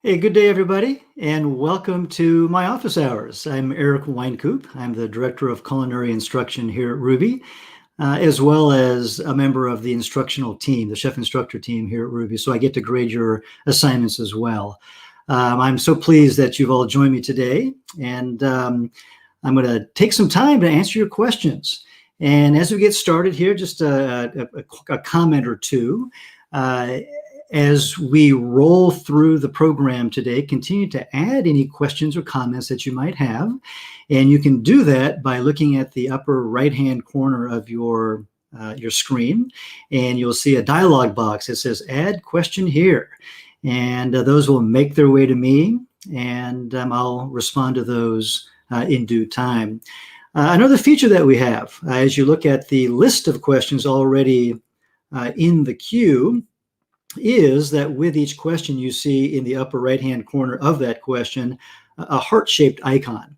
Hey, good day, everybody, and welcome to my office hours. I'm Eric Wynkoop. I'm the Director of Culinary Instruction here at Rouxbe, as well as a member of the instructional team, the chef instructor team here at Rouxbe. So I get to grade your assignments as well. I'm so pleased that you've all joined me today, and I'm going to take some time to answer your questions. And as we get started here, just a comment or two. As we roll through the program today, continue to add any questions or comments that you might have. And you can do that by looking at the upper right-hand corner of your screen, and you'll see a dialog box that says Add Question Here. And those will make their way to me, and I'll respond to those in due time. Another feature that we have, as you look at the list of questions already in the queue, is that with each question you see in the upper right-hand corner of that question a heart-shaped icon.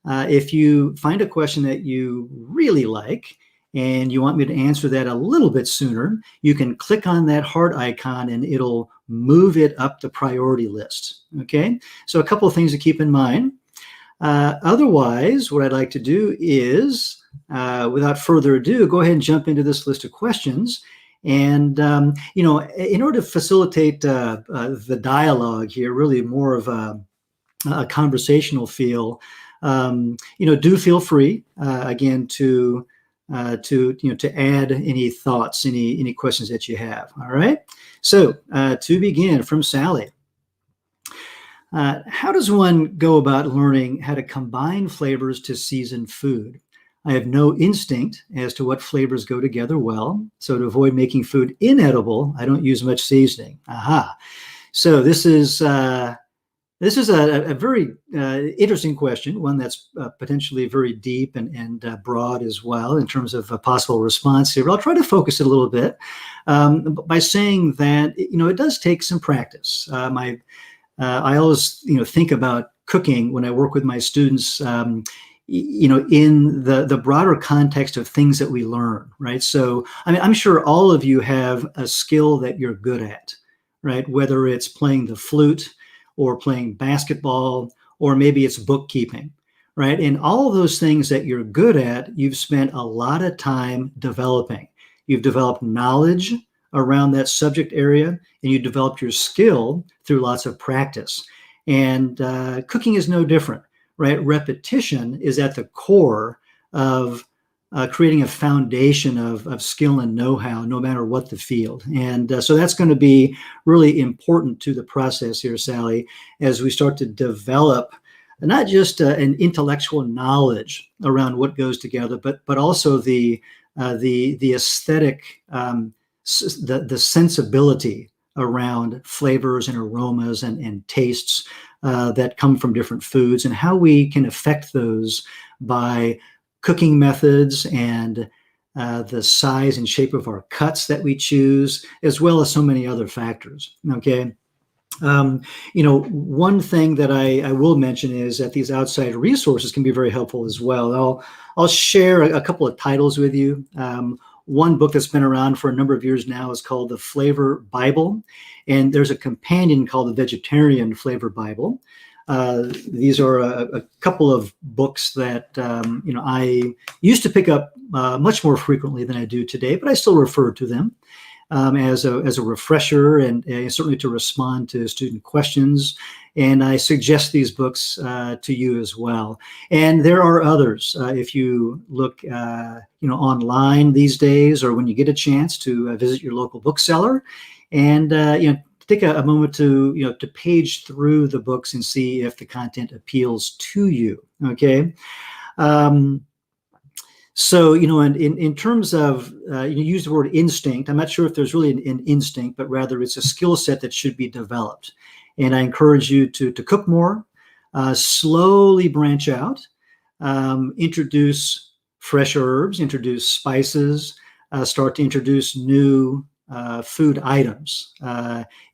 If you find a question that you really like and you want me to answer that a little bit sooner, you can click on that heart icon and it'll move it up the priority list. Okay, so a couple of things to keep in mind. Otherwise, what I'd like to do is, without further ado, go ahead and jump into this list of questions. And, in order to facilitate the dialogue here, really more of a conversational feel, do feel free, again, to add any thoughts, any questions that you have. All right. So to begin, from Sally. How does one go about learning how to combine flavors to season food? I have no instinct as to what flavors go together well, so to avoid making food inedible, I don't use much seasoning. Aha. So this is a very interesting question, one that's potentially very deep and broad as well in terms of a possible response here. But I'll try to focus it a little bit by saying that it does take some practice. I always think about cooking when I work with my students. In the broader context of things that we learn, right? So, I'm sure all of you have a skill that you're good at, right? Whether it's playing the flute or playing basketball, or maybe it's bookkeeping, right? And all of those things that you're good at, you've spent a lot of time developing. You've developed knowledge around that subject area, and you developed your skill through lots of practice. And cooking is no different. Right, repetition is at the core of creating a foundation of skill and know-how, no matter what the field. And so that's going to be really important to the process here, Sally, as we start to develop not just an intellectual knowledge around what goes together, but also the aesthetic, the sensibility around flavors and aromas and tastes that come from different foods, and how we can affect those by cooking methods and the size and shape of our cuts that we choose, as well as so many other factors. Okay. One thing that I will mention is that these outside resources can be very helpful as well. I'll share a couple of titles with you. One book that's been around for a number of years now is called The Flavor Bible, and there's a companion called The Vegetarian Flavor Bible. These are a couple of books that I used to pick up much more frequently than I do today, but I still refer to them as a refresher and certainly to respond to student questions. And I suggest these books to you as well. And there are others. If you look online these days, or when you get a chance to visit your local bookseller, and take a moment to page through the books and see if the content appeals to you. Okay. So, in terms of, you use the word instinct. I'm not sure if there's really an instinct, but rather it's a skill set that should be developed. And I encourage you to cook more, slowly branch out, introduce fresh herbs, introduce spices, start to introduce new food items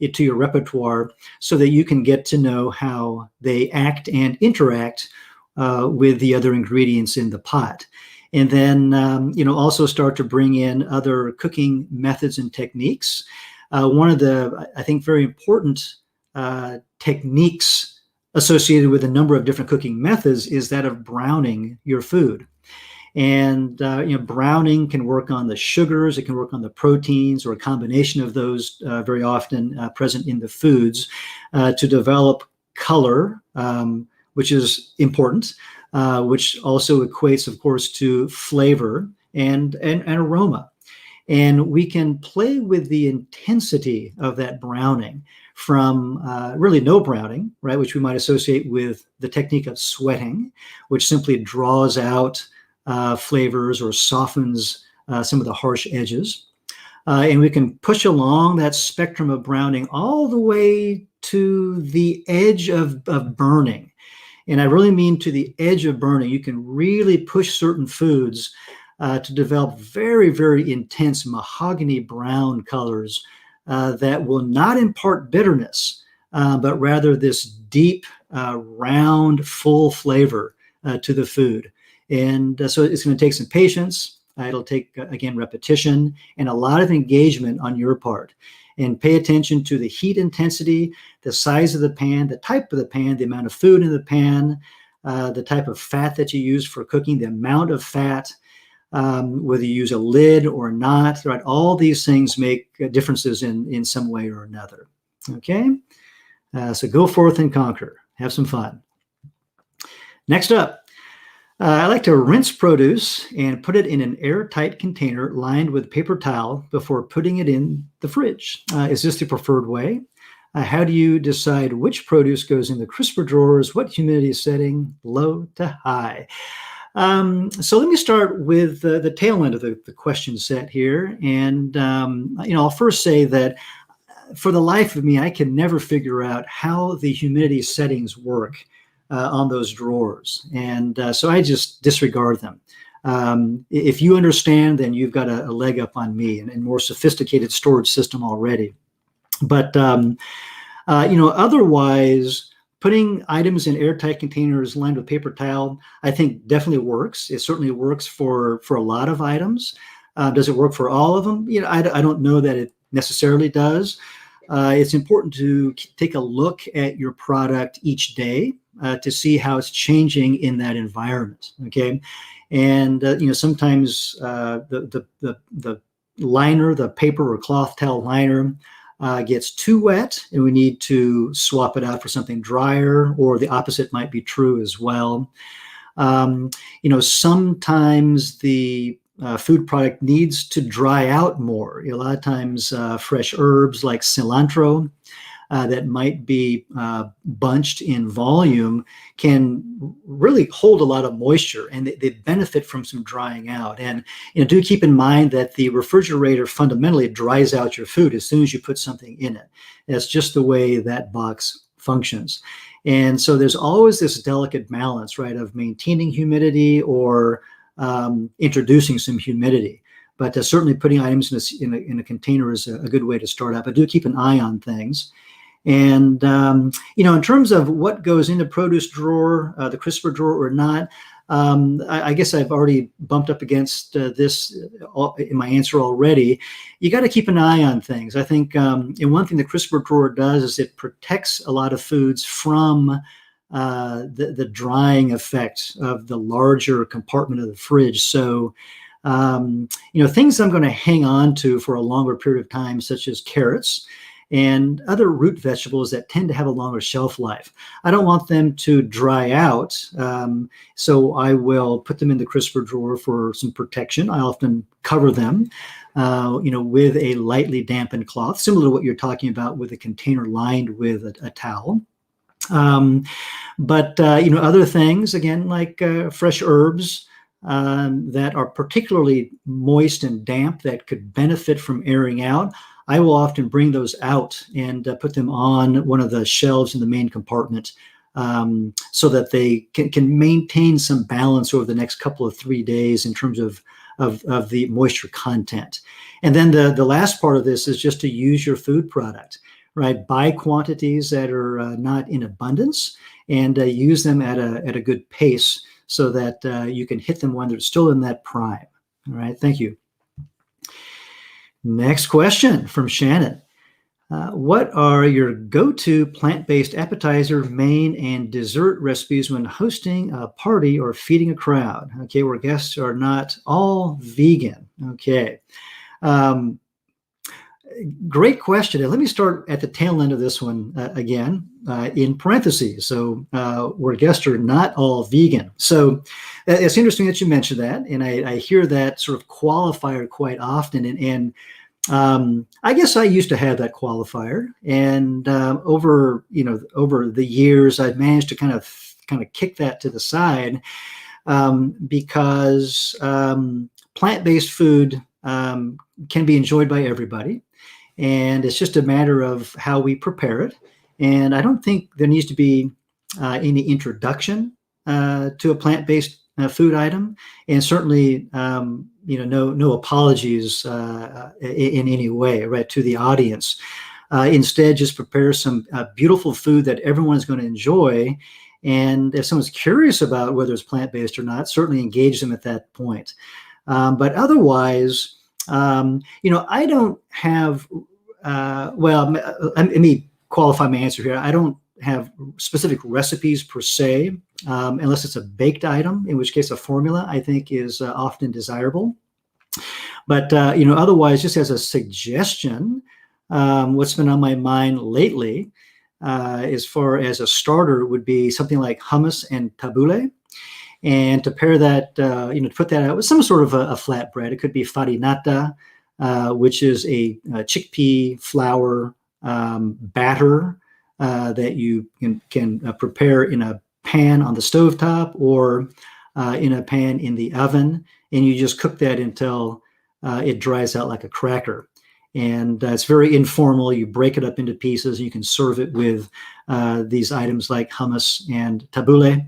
into your repertoire, so that you can get to know how they act and interact with the other ingredients in the pot. And then, also start to bring in other cooking methods and techniques. One of the, I think, very important techniques associated with a number of different cooking methods is that of browning your food. And browning can work on the sugars, it can work on the proteins, or a combination of those, very often present in the foods, to develop color, which is important, which also equates, of course, to flavor and aroma. And we can play with the intensity of that browning from really no browning, right, which we might associate with the technique of sweating, which simply draws out flavors or softens some of the harsh edges. And we can push along that spectrum of browning all the way to the edge of burning. And I really mean to the edge of burning. You can really push certain foods to develop very, very intense mahogany brown colors that will not impart bitterness, but rather this deep, round, full flavor to the food. And so it's going to take some patience. It'll take, again, repetition and a lot of engagement on your part. And pay attention to the heat intensity, the size of the pan, the type of the pan, the amount of food in the pan, the type of fat that you use for cooking, the amount of fat, whether you use a lid or not, right? All these things make differences in some way or another. Okay, so go forth and conquer. Have some fun. Next up, I like to rinse produce and put it in an airtight container lined with paper towel before putting it in the fridge. Is this the preferred way? How do you decide which produce goes in the crisper drawers? What humidity setting, low to high? So let me start with the tail end of the question set here. And, I'll first say that for the life of me, I can never figure out how the humidity settings work on those drawers. And so I just disregard them. If you understand, then you've got a leg up on me and more sophisticated storage system already. But, otherwise, putting items in airtight containers lined with paper towel, I think definitely works. It certainly works for a lot of items. Does it work for all of them? I don't know that it necessarily does. It's important to take a look at your product each day to see how it's changing in that environment. Okay, and sometimes the liner, the paper or cloth towel liner, gets too wet, and we need to swap it out for something drier, or the opposite might be true as well. Sometimes the food product needs to dry out more. A lot of times fresh herbs like cilantro that might be bunched in volume can really hold a lot of moisture, and they benefit from some drying out. And do keep in mind that the refrigerator fundamentally dries out your food as soon as you put something in it. That's just the way that box functions. And so there's always this delicate balance, right, of maintaining humidity or introducing some humidity. But certainly putting items in a container is a good way to start out. But do keep an eye on things. And, in terms of what goes in the produce drawer, the crisper drawer or not, I guess I've already bumped up against this in my answer already. You got to keep an eye on things. I think one thing the crisper drawer does is it protects a lot of foods from the drying effect of the larger compartment of the fridge. So, things I'm going to hang on to for a longer period of time, such as carrots and other root vegetables that tend to have a longer shelf life. I don't want them to dry out, so I will put them in the crisper drawer for some protection. I often cover them, with a lightly dampened cloth, similar to what you're talking about with a container lined with a towel. But other things, again, like fresh herbs that are particularly moist and damp that could benefit from airing out, I will often bring those out and put them on one of the shelves in the main compartment so that they can maintain some balance over the next couple of 3 days in terms of the moisture content. And then the last part of this is just to use your food product, right? Buy quantities that are not in abundance and use them at a good pace so that you can hit them when they're still in that prime. All right, thank you. Next question from Shannon. What are your go-to plant-based appetizer, main, and dessert recipes when hosting a party or feeding a crowd? Okay, where guests are not all vegan. Okay. Um, Great question. And let me start at the tail end of this one again in parentheses. So where guests are not all vegan. So it's interesting that you mentioned that. And I hear that sort of qualifier quite often. And I guess I used to have that qualifier. And over the years, I've managed to kind of kick that to the side because plant-based food can be enjoyed by everybody. And it's just a matter of how we prepare it. And I don't think there needs to be any introduction to a plant-based food item, and certainly, no apologies in any way, right, to the audience. Instead, just prepare some beautiful food that everyone is going to enjoy. And if someone's curious about whether it's plant-based or not, certainly engage them at that point. But otherwise, I don't have, let me qualify my answer here. I don't have specific recipes per se, unless it's a baked item, in which case a formula I think is often desirable. But, otherwise, just as a suggestion, what's been on my mind lately, as far as a starter, would be something like hummus and tabbouleh. And to pair that, to put that out with some sort of a flatbread. It could be farinata, which is a chickpea flour batter that you can prepare in a pan on the stovetop or in a pan in the oven. And you just cook that until it dries out like a cracker. And it's very informal. You break it up into pieces. You can serve it with these items like hummus and tabbouleh.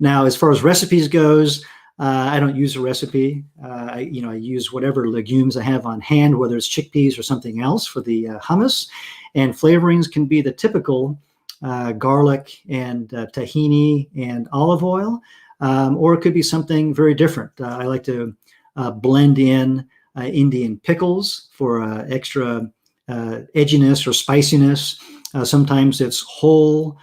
Now, as far as recipes goes, I don't use a recipe. I use whatever legumes I have on hand, whether it's chickpeas or something else for the hummus. And flavorings can be the typical garlic and tahini and olive oil, or it could be something very different. I like to blend in Indian pickles for extra edginess or spiciness. Sometimes it's whole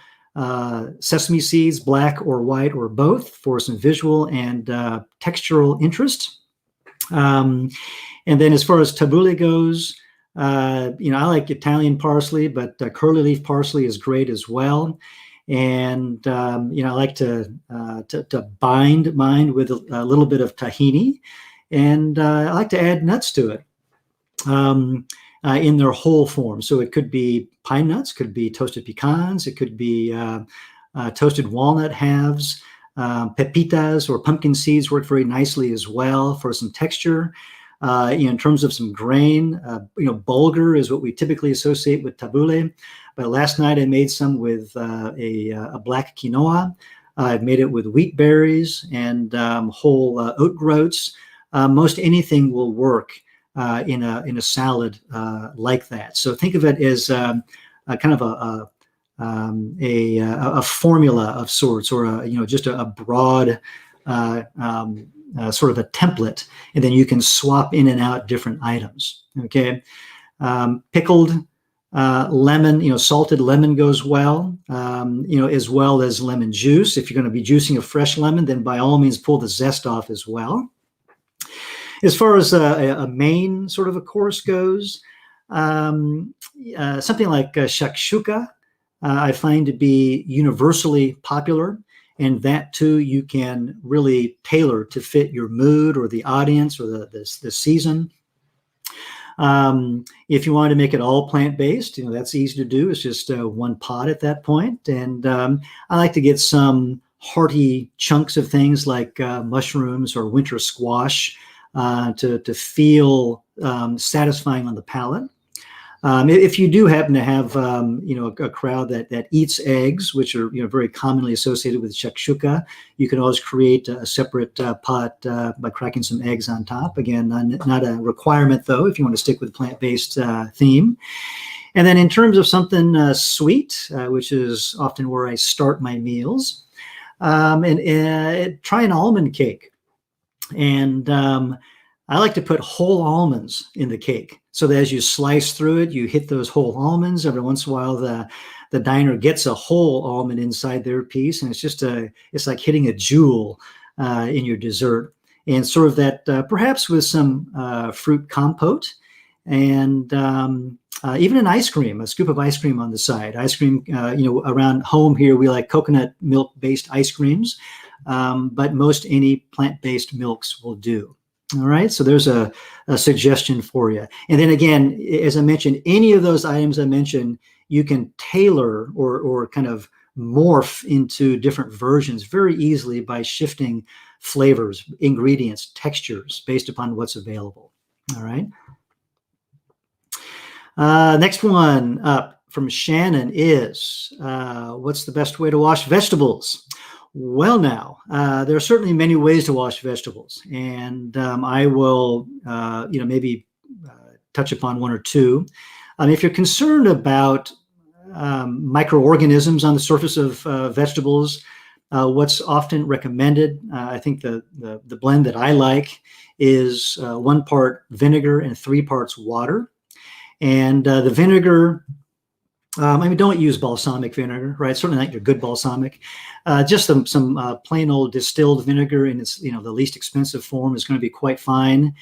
sesame seeds, black or white or both, for some visual and textural interest. And then as far as tabbouleh goes, I like Italian parsley, but curly leaf parsley is great as well. And I like to bind mine with a little bit of tahini, and I like to add nuts to it. In their whole form. So it could be pine nuts, could be toasted pecans, it could be toasted walnut halves, pepitas or pumpkin seeds work very nicely as well for some texture. In terms of some grain, bulgur is what we typically associate with tabbouleh. But last night I made some with a black quinoa. I've made it with wheat berries and whole oat groats. Most anything will work in a salad like that. So think of it as a kind of a formula of sorts, or just a broad sort of a template, and then you can swap in and out different items. Okay, pickled lemon, salted lemon goes well, as well as lemon juice. If you're going to be juicing a fresh lemon, then by all means pull the zest off as well. As far as a main sort of a course goes, something like shakshuka, I find to be universally popular, and that too you can really tailor to fit your mood or the audience or the season. If you want to make it all plant-based, that's easy to do. It's just one pot at that point, and I like to get some hearty chunks of things like mushrooms or winter squash. To feel satisfying on the palate. If you do happen to have a crowd that eats eggs, which are very commonly associated with shakshuka, you can always create a separate pot by cracking some eggs on top. Again, not a requirement though, if you want to stick with the plant-based theme. And then in terms of something sweet, which is often where I start my meals, and try an almond cake. And I like to put whole almonds in the cake. so that as you slice through it, you hit those whole almonds. Every once in a while, the diner gets a whole almond inside their piece, and it's like hitting a jewel in your dessert. And sort of that, perhaps with some fruit compote, and even an ice cream, a scoop of ice cream on the side. Ice cream, around home here, we like coconut milk-based ice creams, but most any plant-based milks will do. All right, so there's a suggestion for you. And then again, as I mentioned, any of those items I mentioned, you can tailor or kind of morph into different versions very easily by shifting flavors, ingredients, textures based upon what's available. All right. Next one up from Shannon is, what's the best way to wash vegetables? Well, now, there are certainly many ways to wash vegetables, and I will, maybe touch upon one or two. If you're concerned about microorganisms on the surface of vegetables, what's often recommended, I think the blend that I like is 1 part vinegar and 3 parts water. And the vinegar, don't use balsamic vinegar, right? Certainly not your good balsamic. Just some plain old distilled vinegar in its, the least expensive form is going to be quite fine.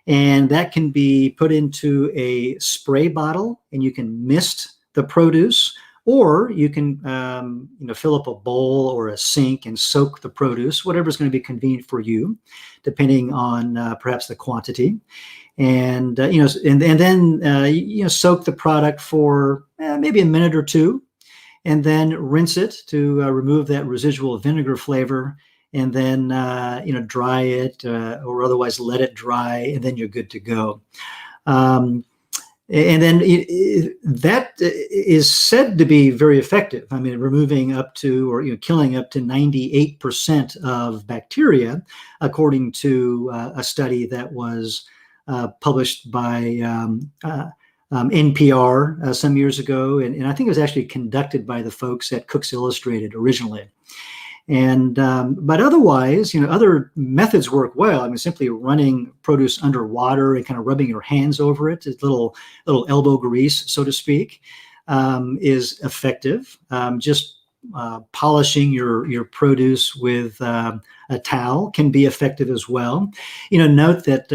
And that can be put into a spray bottle, and you can mist the produce, or you can, fill up a bowl or a sink and soak the produce, whatever's going to be convenient for you, depending on perhaps the quantity. And then soak the product for maybe a minute or two, and then rinse it to remove that residual vinegar flavor, and then dry it or otherwise let it dry, and then you're good to go. And then that is said to be very effective. I mean, removing up to, or killing up to 98% of bacteria, according to a study that was published by NPR some years ago, and I think it was actually conducted by the folks at Cooks Illustrated originally. And but otherwise, other methods work well. I mean, simply running produce under water and kind of rubbing your hands over it, a little elbow grease, so to speak, is effective. Just polishing your produce with a towel can be effective as well. Note that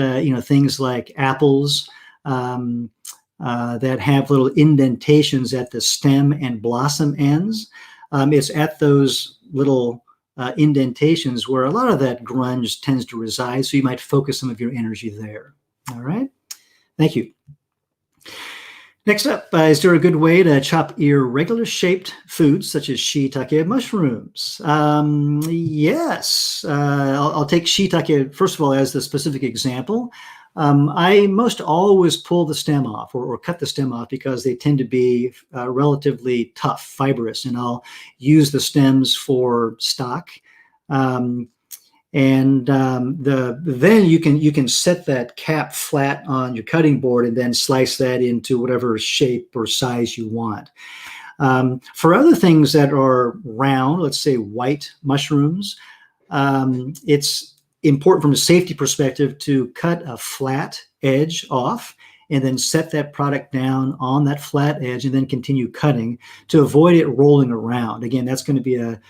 things like apples that have little indentations at the stem and blossom ends, it's at those little indentations where a lot of that grunge tends to reside, so you might focus some of your energy there. All right, thank you. Next up, is there a good way to chop irregular shaped foods such as shiitake mushrooms? Yes, I'll take shiitake, first of all, as the specific example. I most always pull the stem off or cut the stem off because they tend to be relatively tough, fibrous, and I'll use the stems for stock. Then you can set that cap flat on your cutting board and then slice that into whatever shape or size you want. For other things that are round, let's say white mushrooms, it's important from a safety perspective to cut a flat edge off and then set that product down on that flat edge and then continue cutting to avoid it rolling around. Again, that's going to be a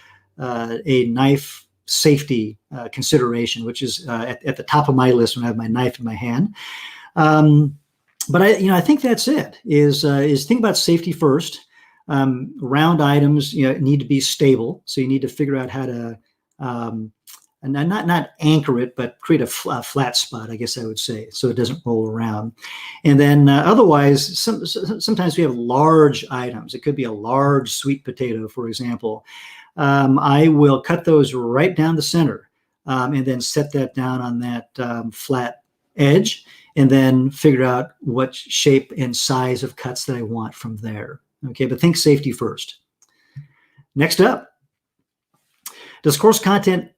knife safety consideration, which is at the top of my list when I have my knife in my hand. But I think that's it. Is think about safety first. Round items need to be stable, so you need to figure out how to and not anchor it, but create a flat spot, I guess I would say, so it doesn't roll around. And then otherwise, sometimes we have large items. It could be a large sweet potato, for example. I will cut those right down the center and then set that down on that flat edge, and then figure out what shape and size of cuts that I want from there. Okay, but think safety first. Next up, does course content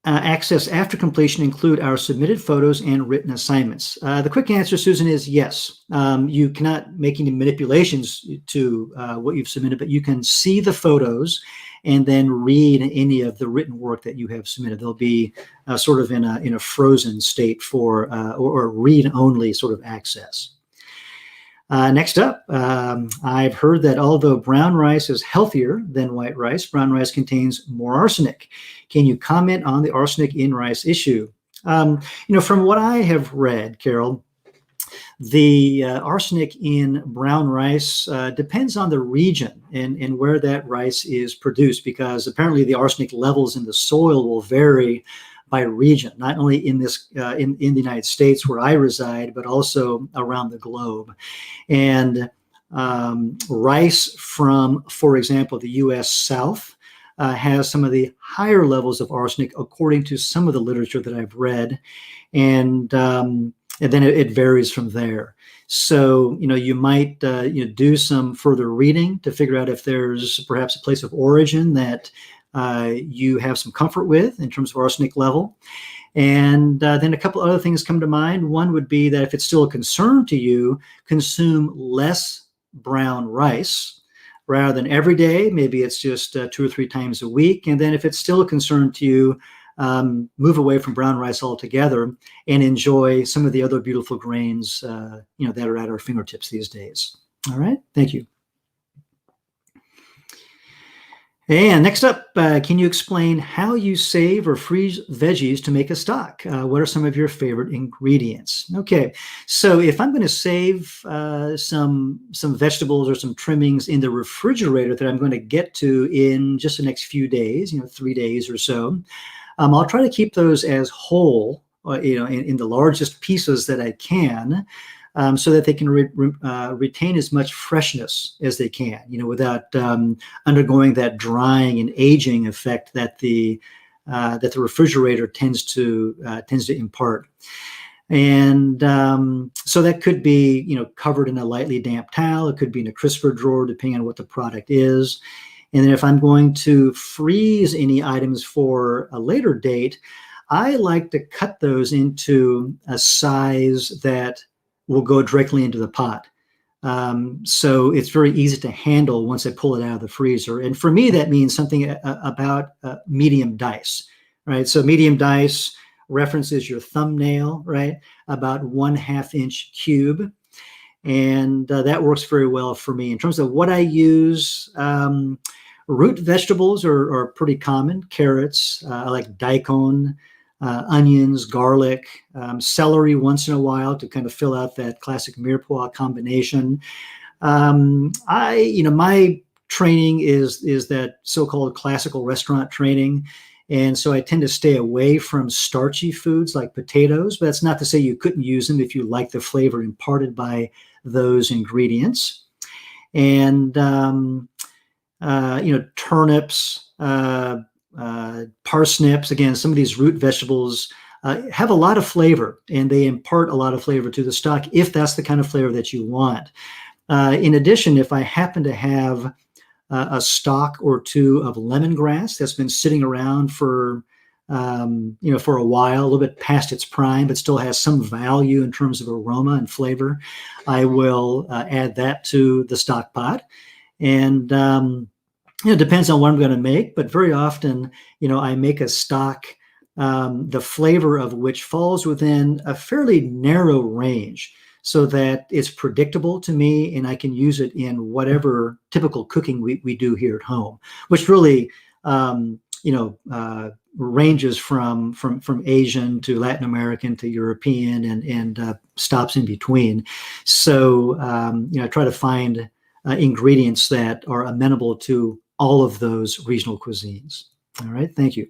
access after completion include our submitted photos and written assignments? The quick answer, Susan, is yes. You cannot make any manipulations to what you've submitted, but you can see the photos and then read any of the written work that you have submitted. They'll be sort of in a frozen state for or read-only sort of access. Next up, I've heard that although brown rice is healthier than white rice, brown rice contains more arsenic. Can you comment on the arsenic in rice issue? From what I have read, Carol, the arsenic in brown rice depends on the region and where that rice is produced, because apparently the arsenic levels in the soil will vary by region, not only in the United States where I reside, but also around the globe. And rice from, for example, the U.S. South has some of the higher levels of arsenic, according to some of the literature that I've read, and then it varies from there. So, you might do some further reading to figure out if there's perhaps a place of origin that you have some comfort with in terms of arsenic level. And then a couple other things come to mind. One would be that if it's still a concern to you, consume less brown rice rather than every day. Maybe it's just 2 or 3 times a week. And then if it's still a concern to you, move away from brown rice altogether and enjoy some of the other beautiful grains that are at our fingertips these days. All right, thank you. And next up, can you explain how you save or freeze veggies to make a stock? What are some of your favorite ingredients? Okay, so if I'm going to save some vegetables or some trimmings in the refrigerator that I'm going to get to in just the next few days, 3 days or so, I'll try to keep those as whole, in the largest pieces that I can, so that they can retain as much freshness as they can, without undergoing that drying and aging effect that the refrigerator tends to impart. And so that could be, covered in a lightly damp towel. It could be in a crisper drawer, depending on what the product is. And then if I'm going to freeze any items for a later date, I like to cut those into a size that will go directly into the pot. So it's very easy to handle once I pull it out of the freezer. And for me, that means something about medium dice, right? So medium dice references your thumbnail, right? About 1/2 inch cube. And that works very well for me. In terms of what I use, root vegetables are pretty common. Carrots, I like daikon, onions, garlic, celery once in a while to kind of fill out that classic mirepoix combination. My training is that so-called classical restaurant training. And so I tend to stay away from starchy foods like potatoes, but that's not to say you couldn't use them if you like the flavor imparted by those ingredients. And turnips, parsnips, again, some of these root vegetables have a lot of flavor, and they impart a lot of flavor to the stock if that's the kind of flavor that you want. In addition, if I happen to have a stalk or two of lemongrass that's been sitting around for a while, a little bit past its prime, but still has some value in terms of aroma and flavor, I will add that to the stock pot. And it depends on what I'm going to make, but very often, I make a stock, the flavor of which falls within a fairly narrow range so that it's predictable to me and I can use it in whatever typical cooking we do here at home, which really, ranges from Asian to Latin American to European and stops in between. So, I try to find ingredients that are amenable to all of those regional cuisines. All right, thank you.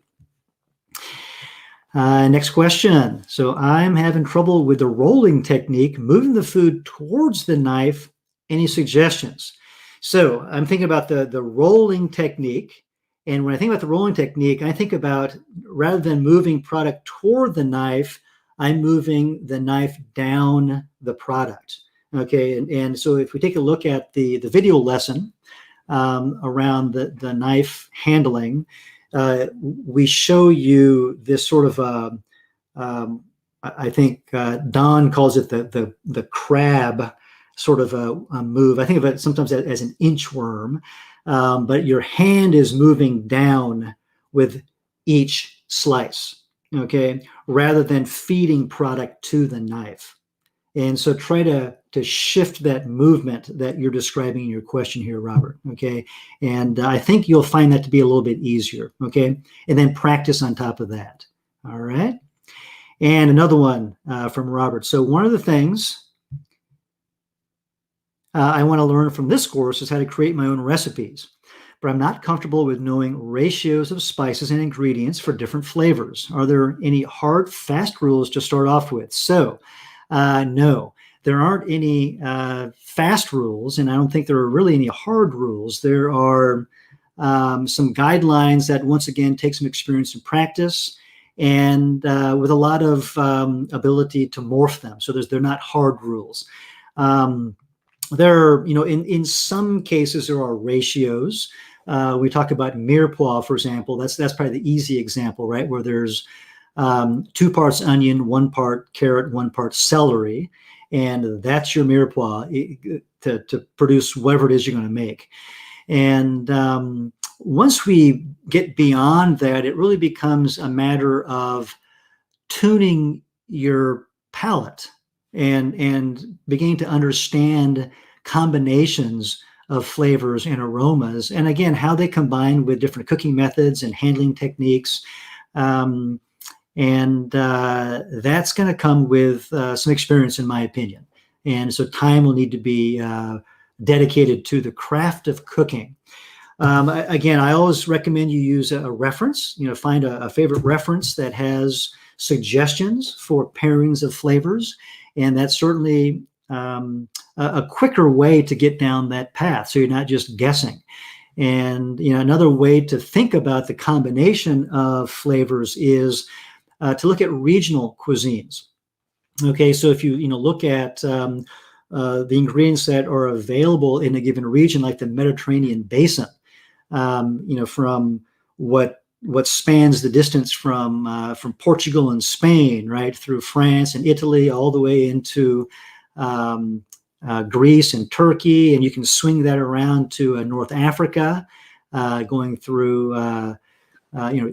Next question. So I'm having trouble with the rolling technique, moving the food towards the knife. Any suggestions? So I'm thinking about the rolling technique. And when I think about the rolling technique, I think about, rather than moving product toward the knife, I'm moving the knife down the product. Okay, and so if we take a look at the video lesson around the knife handling, we show you this sort of, I think Don calls it the crab sort of a move. I think of it sometimes as an inchworm, but your hand is moving down with each slice, okay, rather than feeding product to the knife. And so try to shift that movement that you're describing in your question here, Robert. Okay, and I think you'll find that to be a little bit easier. Okay, and then practice on top of that. All right, and another one from Robert. So one of the things I want to learn from this course is how to create my own recipes, but I'm not comfortable with knowing ratios of spices and ingredients for different flavors. Are there any hard, fast rules to start off with? So, no, there aren't any fast rules, and I don't think there are really any hard rules. There are some guidelines that, once again, take some experience and practice, and with a lot of ability to morph them. So they're not hard rules. There are, in some cases, there are ratios. We talk about mirepoix, for example. That's probably the easy example, right? Where there's 2 parts onion, 1 part carrot, 1 part celery, and that's your mirepoix to produce whatever it is you're going to make. And once we get beyond that, it really becomes a matter of tuning your palate and beginning to understand combinations of flavors and aromas, and again, how they combine with different cooking methods and handling techniques. And that's going to come with some experience, in my opinion. And so time will need to be dedicated to the craft of cooking. Again, I always recommend you use a reference, find a favorite reference that has suggestions for pairings of flavors. And that's certainly a quicker way to get down that path, so you're not just guessing. And another way to think about the combination of flavors is to look at regional cuisines. Okay, so if you look at the ingredients that are available in a given region, like the Mediterranean basin, from what spans the distance from Portugal and Spain, right, through France and Italy, all the way into Greece and Turkey, and you can swing that around to North Africa, going through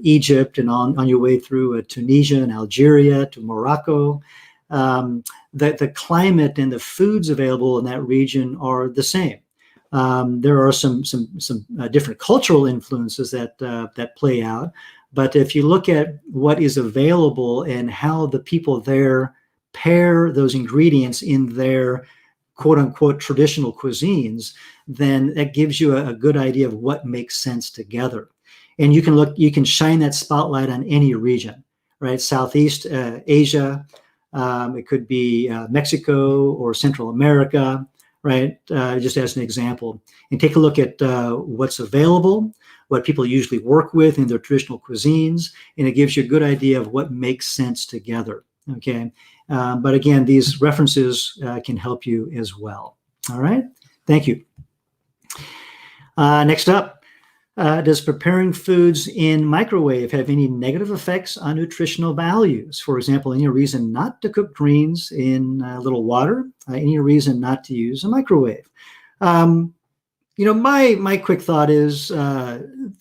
Egypt, and on your way through Tunisia and Algeria to Morocco. The climate and the foods available in that region are the same. There are some different cultural influences that play out, but if you look at what is available and how the people there pair those ingredients in their quote unquote traditional cuisines, then that gives you a good idea of what makes sense together. And you can shine that spotlight on any region, right? Southeast Asia, it could be Mexico or Central America, right? Just as an example, and take a look at what's available, what people usually work with in their traditional cuisines, and it gives you a good idea of what makes sense together. Okay, but again, these references can help you as well. All right, thank you. Next up, does preparing foods in microwave have any negative effects on nutritional values? For example, any reason not to cook greens in a little water? Any reason not to use a microwave? My quick thought is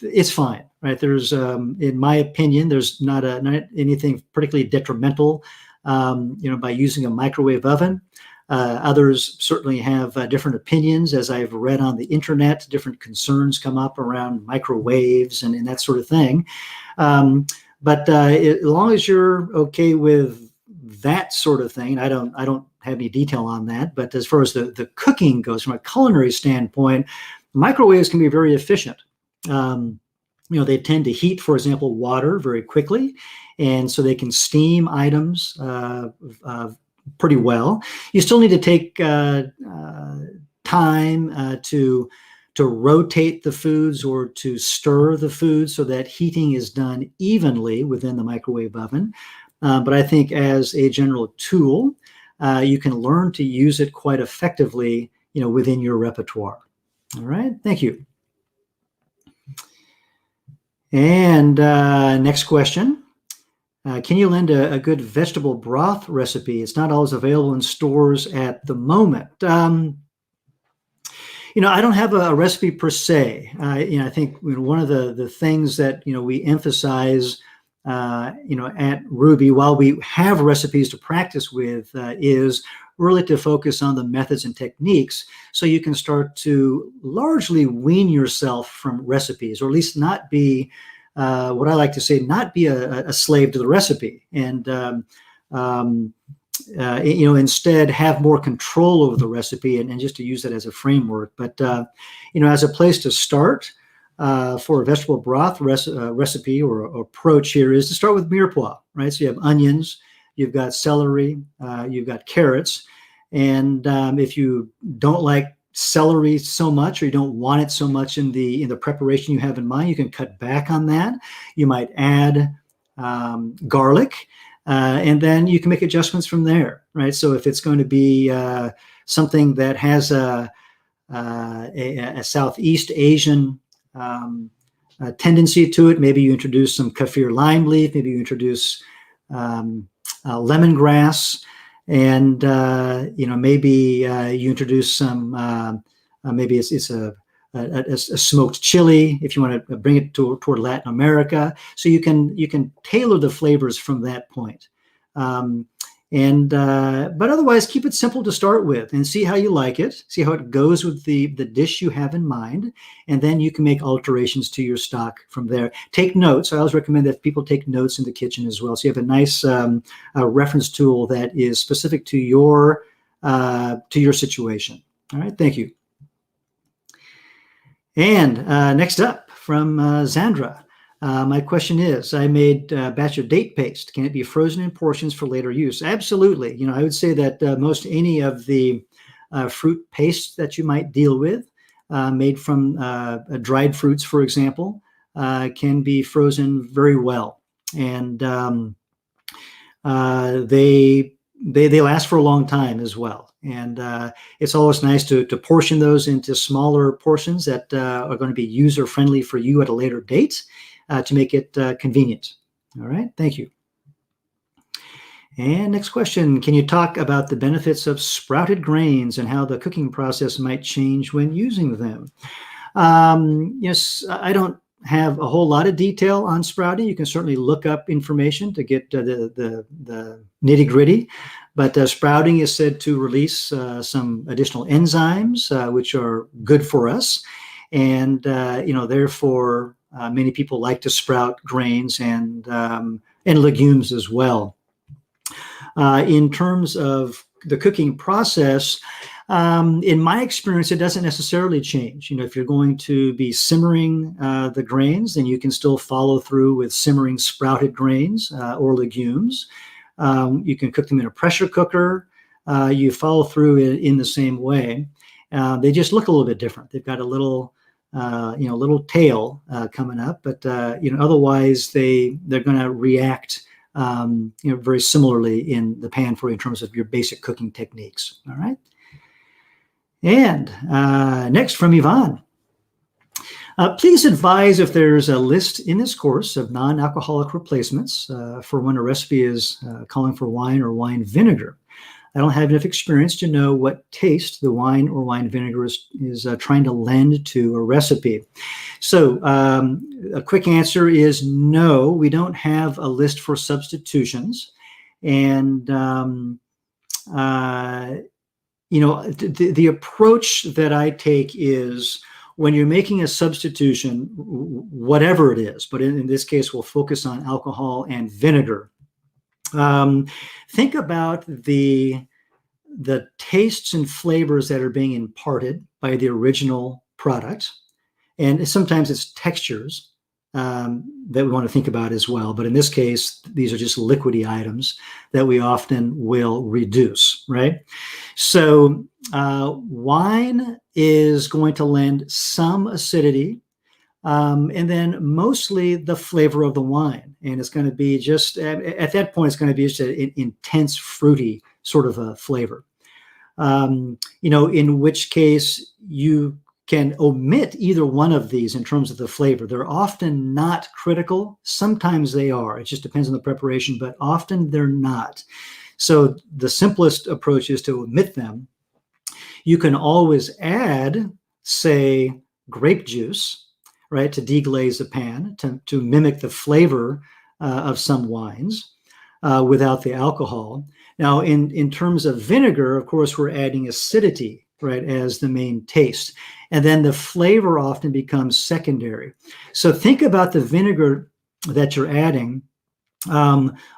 it's fine, right? There's, in my opinion, there's not anything particularly detrimental, by using a microwave oven. Others certainly have different opinions. As I've read on the internet, different concerns come up around microwaves and that sort of thing. But as long as you're okay with that sort of thing, I don't have any detail on that. But as far as the cooking goes, from a culinary standpoint, microwaves can be very efficient. They tend to heat, for example, water very quickly, and so they can steam items pretty well. You still need to take time to rotate the foods or to stir the food so that heating is done evenly within the microwave oven. But I think as a general tool, you can learn to use it quite effectively, within your repertoire. All right, thank you. And next question. Can you lend a good vegetable broth recipe? It's not always available in stores at the moment. I don't have a recipe per se. I think one of the things that we emphasize at Rouxbe, while we have recipes to practice with, is really to focus on the methods and techniques so you can start to largely wean yourself from recipes, or at least not be, what I like to say, not be a slave to the recipe. And, instead have more control over the recipe and just to use that as a framework. But, as a place to start for a vegetable broth recipe or approach here is to start with mirepoix, right? So you have onions, you've got celery, you've got carrots. And if you don't like celery so much, or you don't want it so much in the preparation you have in mind, you can cut back on that. You might add garlic. And then you can make adjustments from there, right? So if it's going to be something that has a Southeast Asian tendency to it, maybe you introduce some kaffir lime leaf, maybe you introduce lemongrass, and maybe you introduce some. Maybe it's a smoked chili if you want to bring it toward Latin America. So you can tailor the flavors from that point. But otherwise, keep it simple to start with and see how you like it, see how it goes with the dish you have in mind, and then you can make alterations to your stock from there. Take notes. I always recommend that people take notes in the kitchen as well, so you have a nice reference tool that is specific to your situation. All right, thank you. And next up from Zandra. My question is, I made a batch of date paste. Can it be frozen in portions for later use? Absolutely. I would say that most any of the fruit paste that you might deal with, made from dried fruits, for example, can be frozen very well. And they last for a long time as well. And it's always nice to portion those into smaller portions that are going to be user-friendly for you at a later date to make it convenient. All right, thank you. And next question, can you talk about the benefits of sprouted grains and how the cooking process might change when using them? Yes, I don't have a whole lot of detail on sprouting. You can certainly look up information to get the nitty-gritty. But sprouting is said to release some additional enzymes, which are good for us. And, therefore, many people like to sprout grains and legumes as well. In terms of the cooking process, in my experience, it doesn't necessarily change. If you're going to be simmering the grains, then you can still follow through with simmering sprouted grains or legumes. You can cook them in a pressure cooker. You follow through in the same way. They just look a little bit different. They've got a little, little tail coming up, but otherwise they're going to react, very similarly in the pan for you in terms of your basic cooking techniques. All right. And next from Yvonne. Please advise if there's a list in this course of non-alcoholic replacements for when a recipe is calling for wine or wine vinegar. I don't have enough experience to know what taste the wine or wine vinegar is trying to lend to a recipe. So a quick answer is no, we don't have a list for substitutions. And, the approach that I take is when you're making a substitution, whatever it is, but in this case, we'll focus on alcohol and vinegar. Think about the tastes and flavors that are being imparted by the original product. And sometimes it's textures that we want to think about as well. But in this case, these are just liquidy items that we often will reduce, right? So wine is going to lend some acidity, and then mostly the flavor of the wine. And it's going to be just, at that point, it's going to be just an intense, fruity sort of a flavor. In which case you can omit either one of these in terms of the flavor. They're often not critical. Sometimes they are. It just depends on the preparation, but often they're not. So the simplest approach is to omit them. You can always add, say, grape juice, right, to deglaze the pan, to mimic the flavor of some wines without the alcohol. Now, in terms of vinegar, of course, we're adding acidity, right, as the main taste. And then the flavor often becomes secondary. So think about the vinegar that you're adding.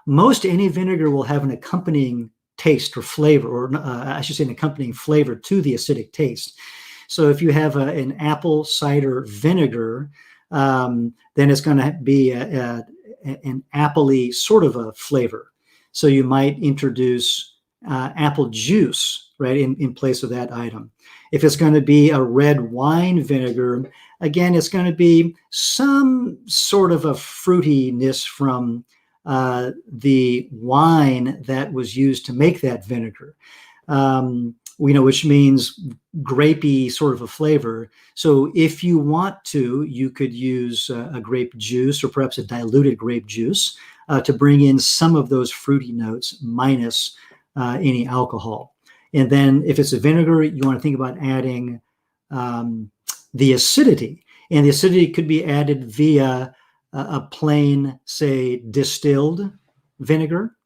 Most any vinegar will have an accompanying taste or flavor, or I should say an accompanying flavor to the acidic taste. So if you have an apple cider vinegar, then it's going to be an appley sort of a flavor. So you might introduce apple juice, right, in place of that item. If it's going to be a red wine vinegar, again, it's going to be some sort of a fruitiness from the wine that was used to make that vinegar, which means grapey sort of a flavor. So if you want to, you could use a grape juice or perhaps a diluted grape juice to bring in some of those fruity notes minus any alcohol. And then if it's a vinegar, you want to think about adding the acidity. And the acidity could be added via a plain, say, distilled vinegar,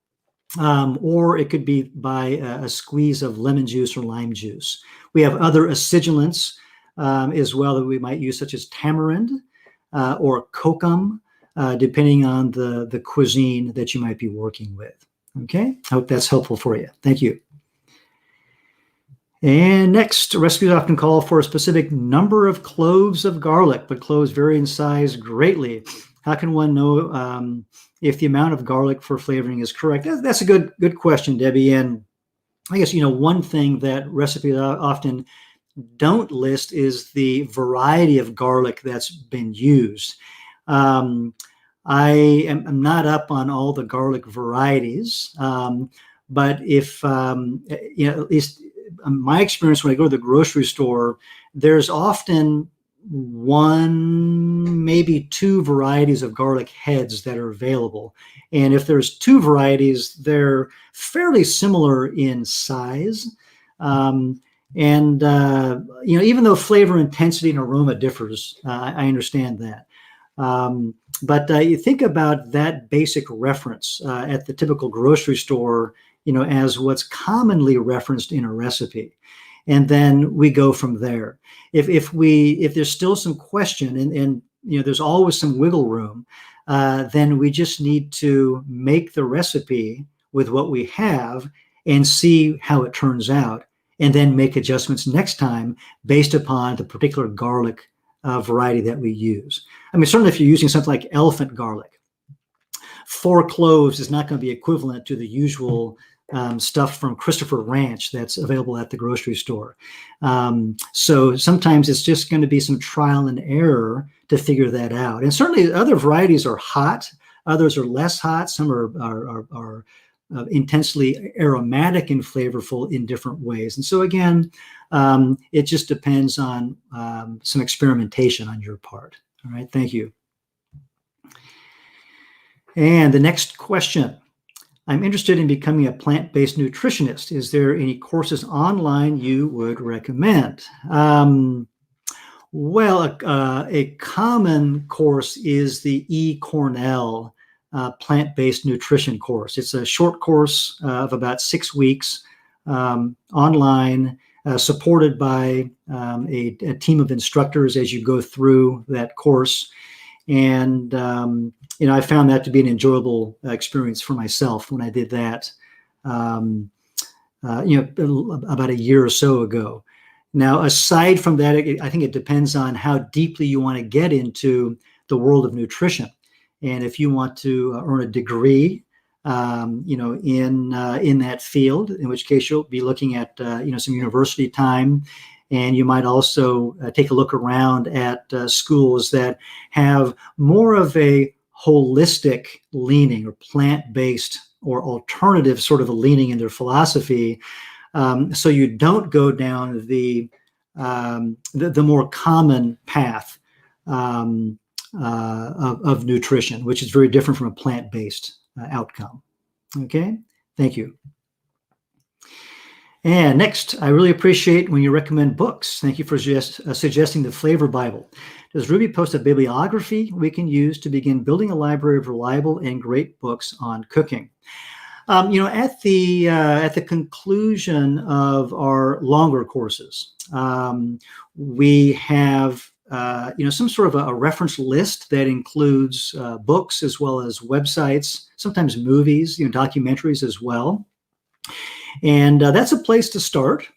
or it could be by a squeeze of lemon juice or lime juice. We have other acidulants as well that we might use, such as tamarind or kokum, depending on the cuisine that you might be working with. Okay, I hope that's helpful for you. Thank you. And next, recipes often call for a specific number of cloves of garlic, but cloves vary in size greatly. How can one know if the amount of garlic for flavoring is correct? That's a good question, Debbie. And I guess, one thing that recipes often don't list is the variety of garlic that's been used. I am not up on all the garlic varieties, but if, at least my experience when I go to the grocery store, there's often one, maybe two varieties of garlic heads that are available. And if there's two varieties, they're fairly similar in size. Even though flavor intensity and aroma differs, I understand that. But you think about that basic reference at the typical grocery store, as what's commonly referenced in a recipe. And then we go from there. If there's still some question and there's always some wiggle room, then we just need to make the recipe with what we have and see how it turns out, and then make adjustments next time based upon the particular garlic variety that we use. I mean, certainly if you're using something like elephant garlic, 4 cloves is not going to be equivalent to the usual stuff from Christopher Ranch that's available at the grocery store. So sometimes it's just going to be some trial and error to figure that out. And certainly other varieties are hot, others are less hot, some are intensely aromatic and flavorful in different ways. And so again, it just depends on some experimentation on your part. All right, thank you. And the next question. I'm interested in becoming a plant-based nutritionist. Is there any courses online you would recommend? Well, a common course is the eCornell plant-based nutrition course. It's a short course of about 6 weeks online, supported by a team of instructors as you go through that course. And I found that to be an enjoyable experience for myself when I did that, about a year or so ago. Now, aside from that, I think it depends on how deeply you want to get into the world of nutrition. And if you want to earn a degree, in that field, in which case you'll be looking at, some university time. And you might also take a look around at schools that have more of a holistic leaning or plant-based or alternative sort of a leaning in their philosophy. So you don't go down the more common path of nutrition, which is very different from a plant-based outcome. Okay, thank you. And next, I really appreciate when you recommend books. Thank you for suggesting the Flavor Bible. Does Ruby post a bibliography we can use to begin building a library of reliable and great books on cooking? At the conclusion of our longer courses, we have some sort of a reference list that includes books as well as websites, sometimes movies, documentaries as well, and that's a place to start.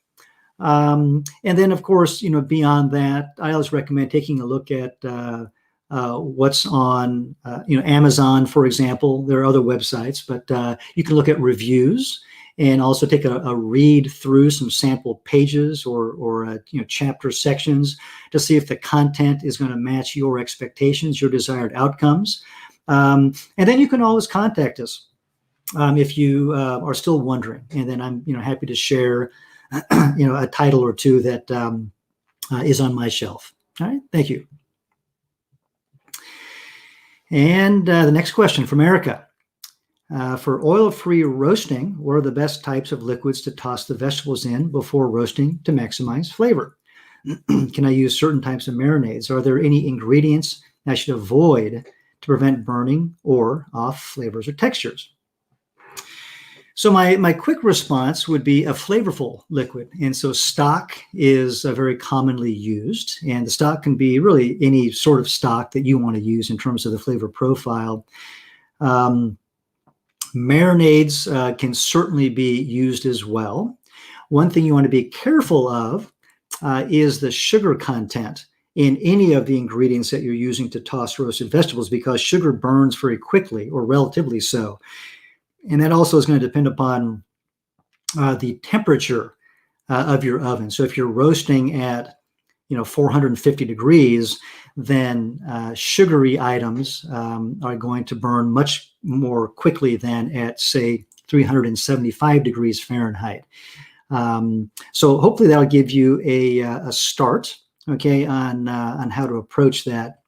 And then, of course, beyond that, I always recommend taking a look at what's on, Amazon, for example. There are other websites, but you can look at reviews and also take a read through some sample pages or chapter sections to see if the content is going to match your expectations, your desired outcomes. And then you can always contact us if you are still wondering, and then I'm happy to share a title or two that is on my shelf. All right, thank you. And the next question from Erica. For oil-free roasting, what are the best types of liquids to toss the vegetables in before roasting to maximize flavor? Can I use certain types of marinades? Are there any ingredients I should avoid to prevent burning or off flavors or textures? So my quick response would be a flavorful liquid. And so stock is very commonly used. And the stock can be really any sort of stock that you want to use in terms of the flavor profile. Marinades can certainly be used as well. One thing you want to be careful of is the sugar content in any of the ingredients that you're using to toss roasted vegetables, because sugar burns very quickly, or relatively so. And that also is going to depend upon the temperature of your oven. So if you're roasting at 450 degrees, then sugary items are going to burn much more quickly than at, say, 375 degrees Fahrenheit. So hopefully that'll give you a start, okay, on how to approach that.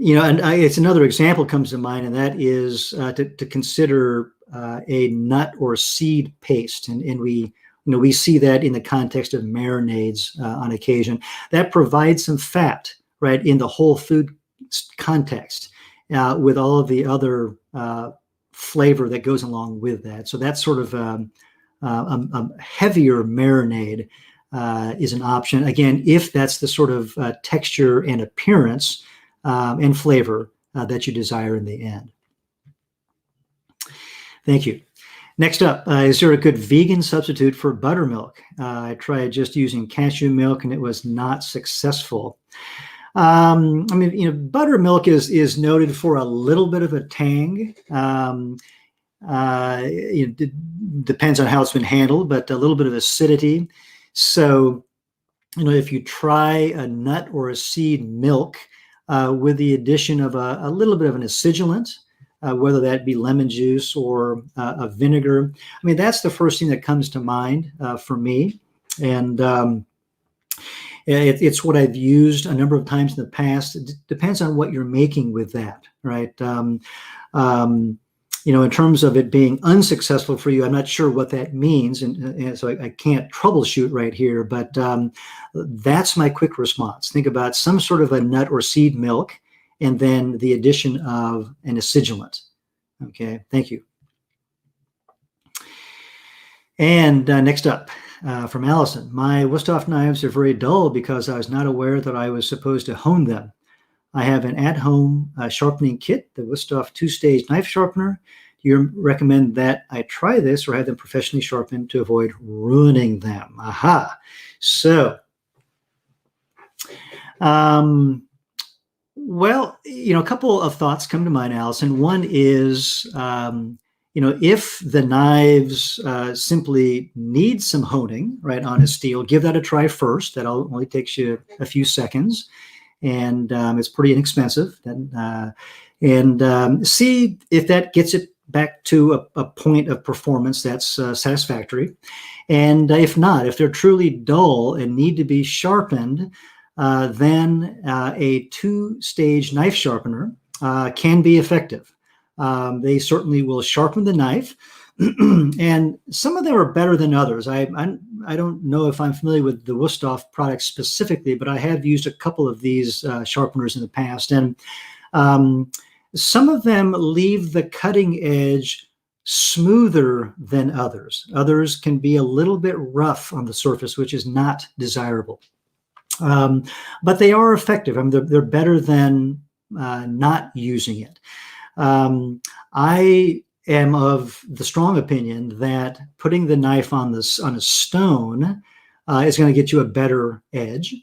It's another example comes to mind, and that is to consider a nut or seed paste, and we see that in the context of marinades on occasion. That provides some fat, right, in the whole food context, with all of the other flavor that goes along with that. So that's sort of a heavier marinade is an option. Again, if that's the sort of texture and appearance and flavor that you desire in the end. Thank you. Next up, is there a good vegan substitute for buttermilk? I tried just using cashew milk and it was not successful. Buttermilk is noted for a little bit of a tang. It depends on how it's been handled, but a little bit of acidity. So, if you try a nut or a seed milk with the addition of a little bit of an acidulant, whether that be lemon juice or a vinegar. That's the first thing that comes to mind for me. And it's what I've used a number of times in the past. It depends on what you're making with that, right? In terms of it being unsuccessful for you, I'm not sure what that means. And so I can't troubleshoot right here, but that's my quick response. Think about some sort of a nut or seed milk, and then the addition of an acidulant. Okay, thank you. And next up, from Allison, my Wüsthof knives are very dull because I was not aware that I was supposed to hone them. I have an at-home sharpening kit, the Wüsthof 2-stage knife sharpener. Do you recommend that I try this or have them professionally sharpened to avoid ruining them? Aha. So, well, a couple of thoughts come to mind, Allison. One is, if the knives simply need some honing, right, on a steel, give that a try first. That only takes you a few seconds, and it's pretty inexpensive. And see if that gets it back to a point of performance that's satisfactory. And if not, if they're truly dull and need to be sharpened, then a 2-stage knife sharpener can be effective. They certainly will sharpen the knife, and some of them are better than others. I don't know if I'm familiar with the Wüsthof product specifically, but I have used a couple of these sharpeners in the past, and Some of them leave the cutting edge smoother than others. Others can be a little bit rough on the surface, which is not desirable. But they are effective. I mean, they're better than not using it. I am of the strong opinion that putting the knife on a stone is going to get you a better edge.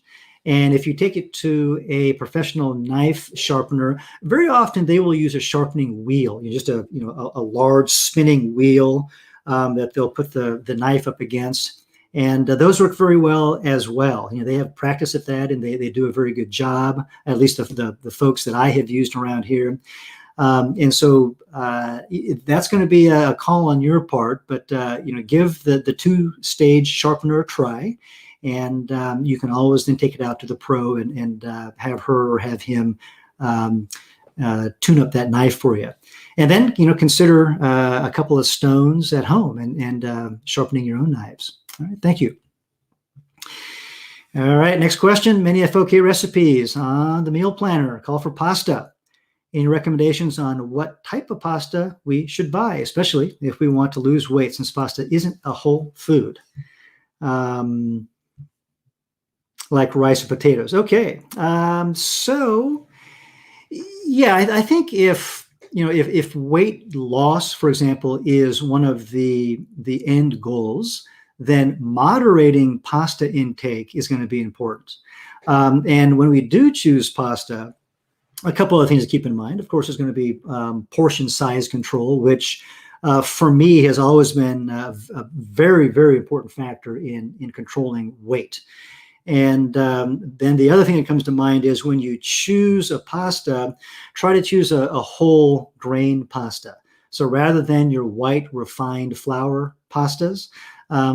And if you take it to a professional knife sharpener, very often they will use a sharpening wheel, just a large spinning wheel that they'll put the knife up against. And those work very well as well. They have practice at that, and they do a very good job, at least the folks that I have used around here. And so that's going to be a call on your part, but give the two-stage sharpener a try. And you can always then take it out to the pro and have her or have him tune up that knife for you. And then, consider a couple of stones at home and sharpening your own knives. All right, thank you. All right, next question. Many FOK recipes on the meal planner call for pasta. Any recommendations on what type of pasta we should buy, especially if we want to lose weight, since pasta isn't a whole food? Like rice or potatoes. Okay. So yeah, I think if weight loss, for example, is one of the end goals, then moderating pasta intake is going to be important. And when we do choose pasta, a couple of things to keep in mind. Of course, there's going to be portion size control, which for me has always been a very, very important factor in controlling weight. And then the other thing that comes to mind is when you choose a pasta, try to choose a whole grain pasta. So rather than your white refined flour pastas,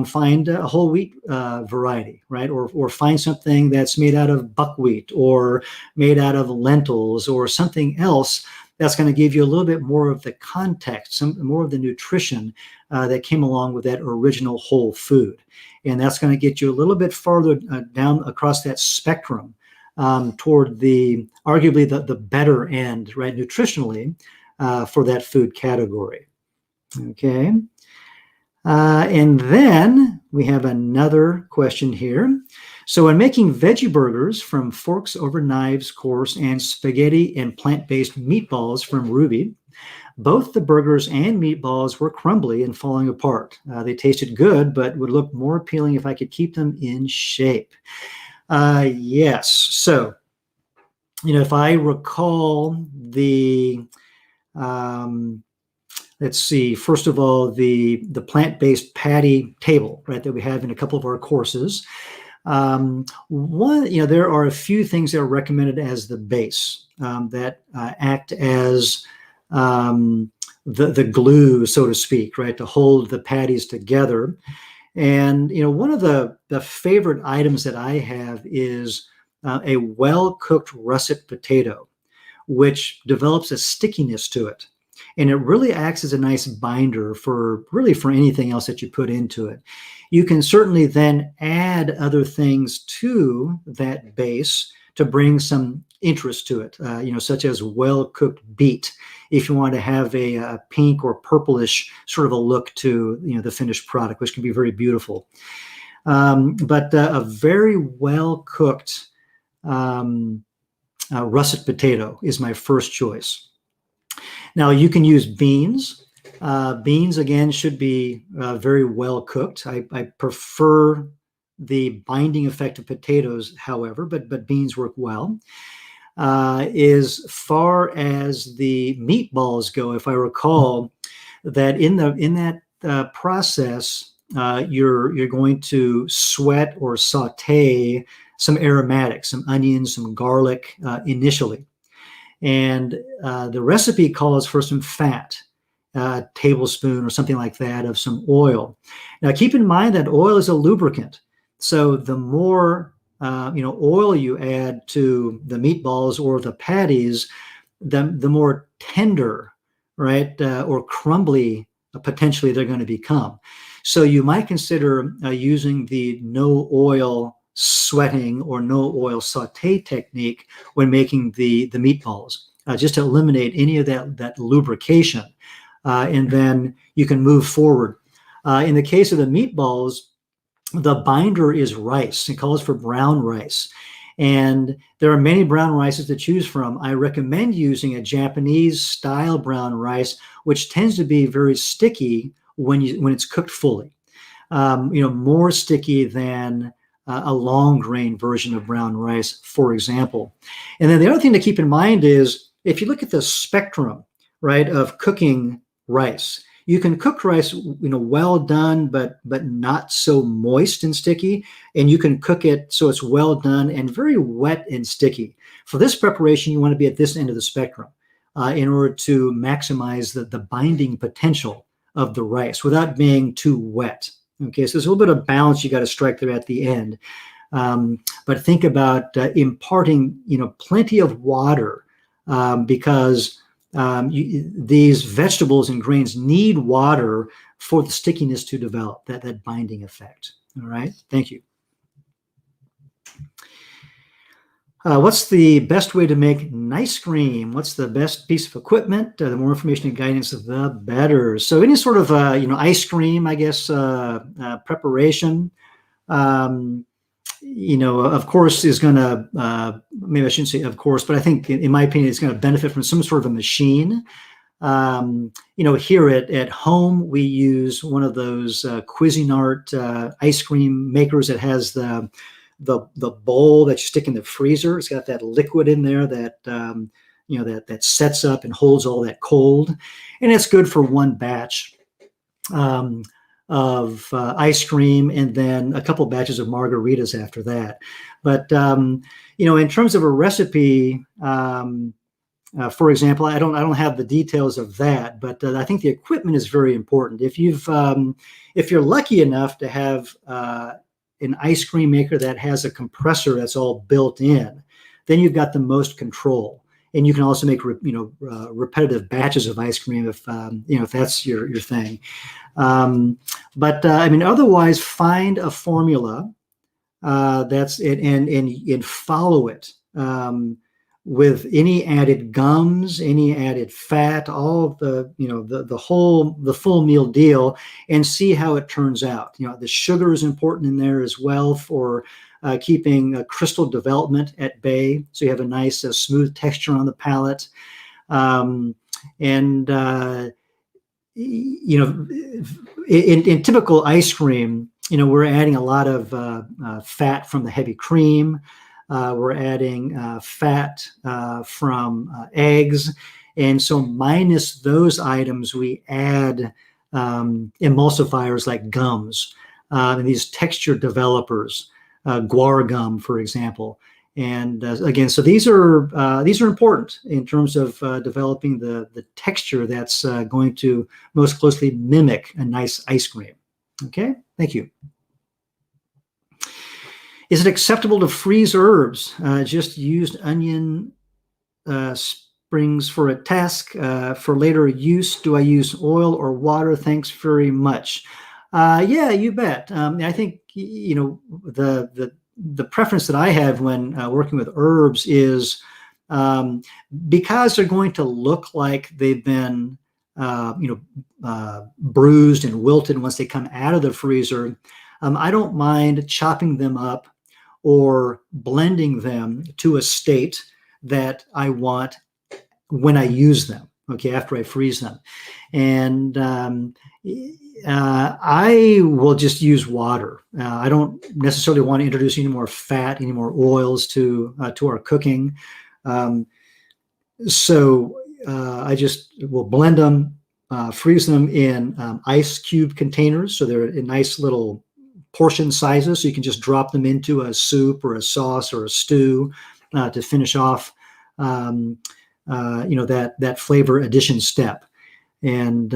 find a whole wheat variety, right? Or find something that's made out of buckwheat or made out of lentils or something else that's going to give you a little bit more of the context, some more of the nutrition that came along with that original whole food. And that's going to get you a little bit farther down across that spectrum toward arguably the better end, right, nutritionally for that food category. Okay. And then we have another question here. So when making veggie burgers from Forks Over Knives course and spaghetti and plant-based meatballs from Rouxbe, both the burgers and meatballs were crumbly and falling apart. They tasted good, but would look more appealing if I could keep them in shape. Yes. So, if I recall let's see, first of all, the plant-based patty table, right, that we have in a couple of our courses. There are a few things that are recommended as the base that act as the glue, so to speak, right, to hold the patties together. And, one of the favorite items that I have is a well-cooked russet potato, which develops a stickiness to it. And it really acts as a nice binder for anything else that you put into it. You can certainly then add other things to that base to bring some interest to it, such as well-cooked beet, if you want to have a pink or purplish sort of a look to, the finished product, which can be very beautiful. But a very well-cooked russet potato is my first choice. Now, you can use beans. Beans, again, should be very well cooked. I prefer the binding effect of potatoes, however, but beans work well. As far as the meatballs go, if I recall, that in that process, you're going to sweat or saute some aromatics, some onions, some garlic initially. And the recipe calls for some fat, a tablespoon or something like that of some oil. Now, keep in mind that oil is a lubricant. So the more oil you add to the meatballs or the patties, the more tender, right, or crumbly potentially they're going to become. So you might consider using the no oil sweating or no oil saute technique when making the meatballs. just to eliminate any of that lubrication. And then you can move forward. In the case of the meatballs, the binder is rice. It calls for brown rice. And there are many brown rices to choose from. I recommend using a Japanese style brown rice, which tends to be very sticky when it's cooked fully. More sticky than a long grain version of brown rice, for example. And then the other thing to keep in mind is if you look at the spectrum, right, of cooking rice, you can cook rice, well done, but not so moist and sticky. And you can cook it so it's well done and very wet and sticky. For this preparation, you want to be at this end of the spectrum in order to maximize the binding potential of the rice without being too wet. Okay, so there's a little bit of balance you got to strike there at the end. But think about imparting, plenty of water because these vegetables and grains need water for the stickiness to develop, that binding effect. All right, thank you. What's the best way to make nice cream? What's the best piece of equipment? The more information and guidance, the better. So any sort of, ice cream, I guess, preparation, of course is going to, maybe I shouldn't say of course, but I think in my opinion, it's going to benefit from some sort of a machine. Here at home, we use one of those Cuisinart ice cream makers that has the bowl that you stick in the freezer. It's got that liquid in there that that sets up and holds all that cold, and it's good for one batch of ice cream and then a couple batches of margaritas after that. But in terms of a recipe, for example, I don't have the details of that, but I think the equipment is very important. If you're lucky enough to have an ice cream maker that has a compressor that's all built in, then you've got the most control, and you can also make repetitive batches of ice cream if that's your thing. But otherwise, find a formula that's it and follow it with any added gums, any added fat, all of the full meal deal, and see how it turns out. The sugar is important in there as well for keeping crystal development at bay, so you have a nice smooth texture on the palate. In typical ice cream, we're adding a lot of fat from the heavy cream. We're adding fat from eggs. And so minus those items, we add emulsifiers like gums and these texture developers, guar gum, for example. And again, so these are important in terms of developing the texture that's going to most closely mimic a nice ice cream. Okay, thank you. Is it acceptable to freeze herbs? Just used onion springs for a task. For later use, do I use oil or water? Thanks very much. Yeah, you bet. I think the preference that I have when working with herbs is because they're going to look like they've been bruised and wilted once they come out of the freezer. I don't mind chopping them up or blending them to a state that I want when I use them, okay, after I freeze them. And I will just use water. I don't necessarily want to introduce any more fat, any more oils to our cooking. So I just will blend them, freeze them in ice cube containers. So they're in nice little portion sizes, so you can just drop them into a soup or a sauce or a stew to finish off, that flavor addition step, and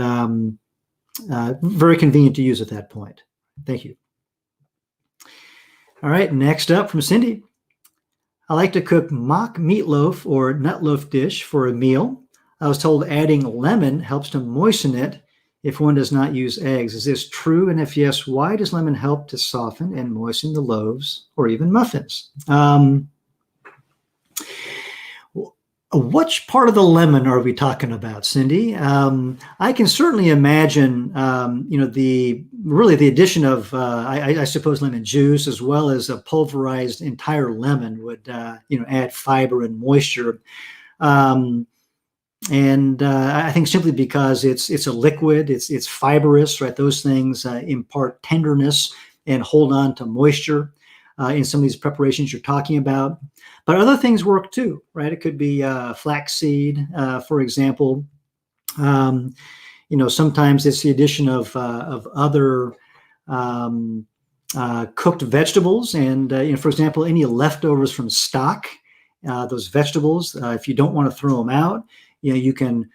very convenient to use at that point. Thank you. All right, next up from Cindy. I like to cook mock meatloaf or nut loaf dish for a meal. I was told adding lemon helps to moisten it if one does not use eggs. Is this true? And if yes, why does lemon help to soften and moisten the loaves or even muffins? Which part of the lemon are we talking about, Cindy? I can certainly imagine, the addition of, I suppose, lemon juice as well as a pulverized entire lemon would, add fiber and moisture. And I think simply because it's a liquid, it's fibrous, right? Those things impart tenderness and hold on to moisture in some of these preparations you're talking about. But other things work too, right? It could be flaxseed, for example. Sometimes it's the addition of other cooked vegetables, and for example, any leftovers from stock, those vegetables, if you don't want to throw them out, you can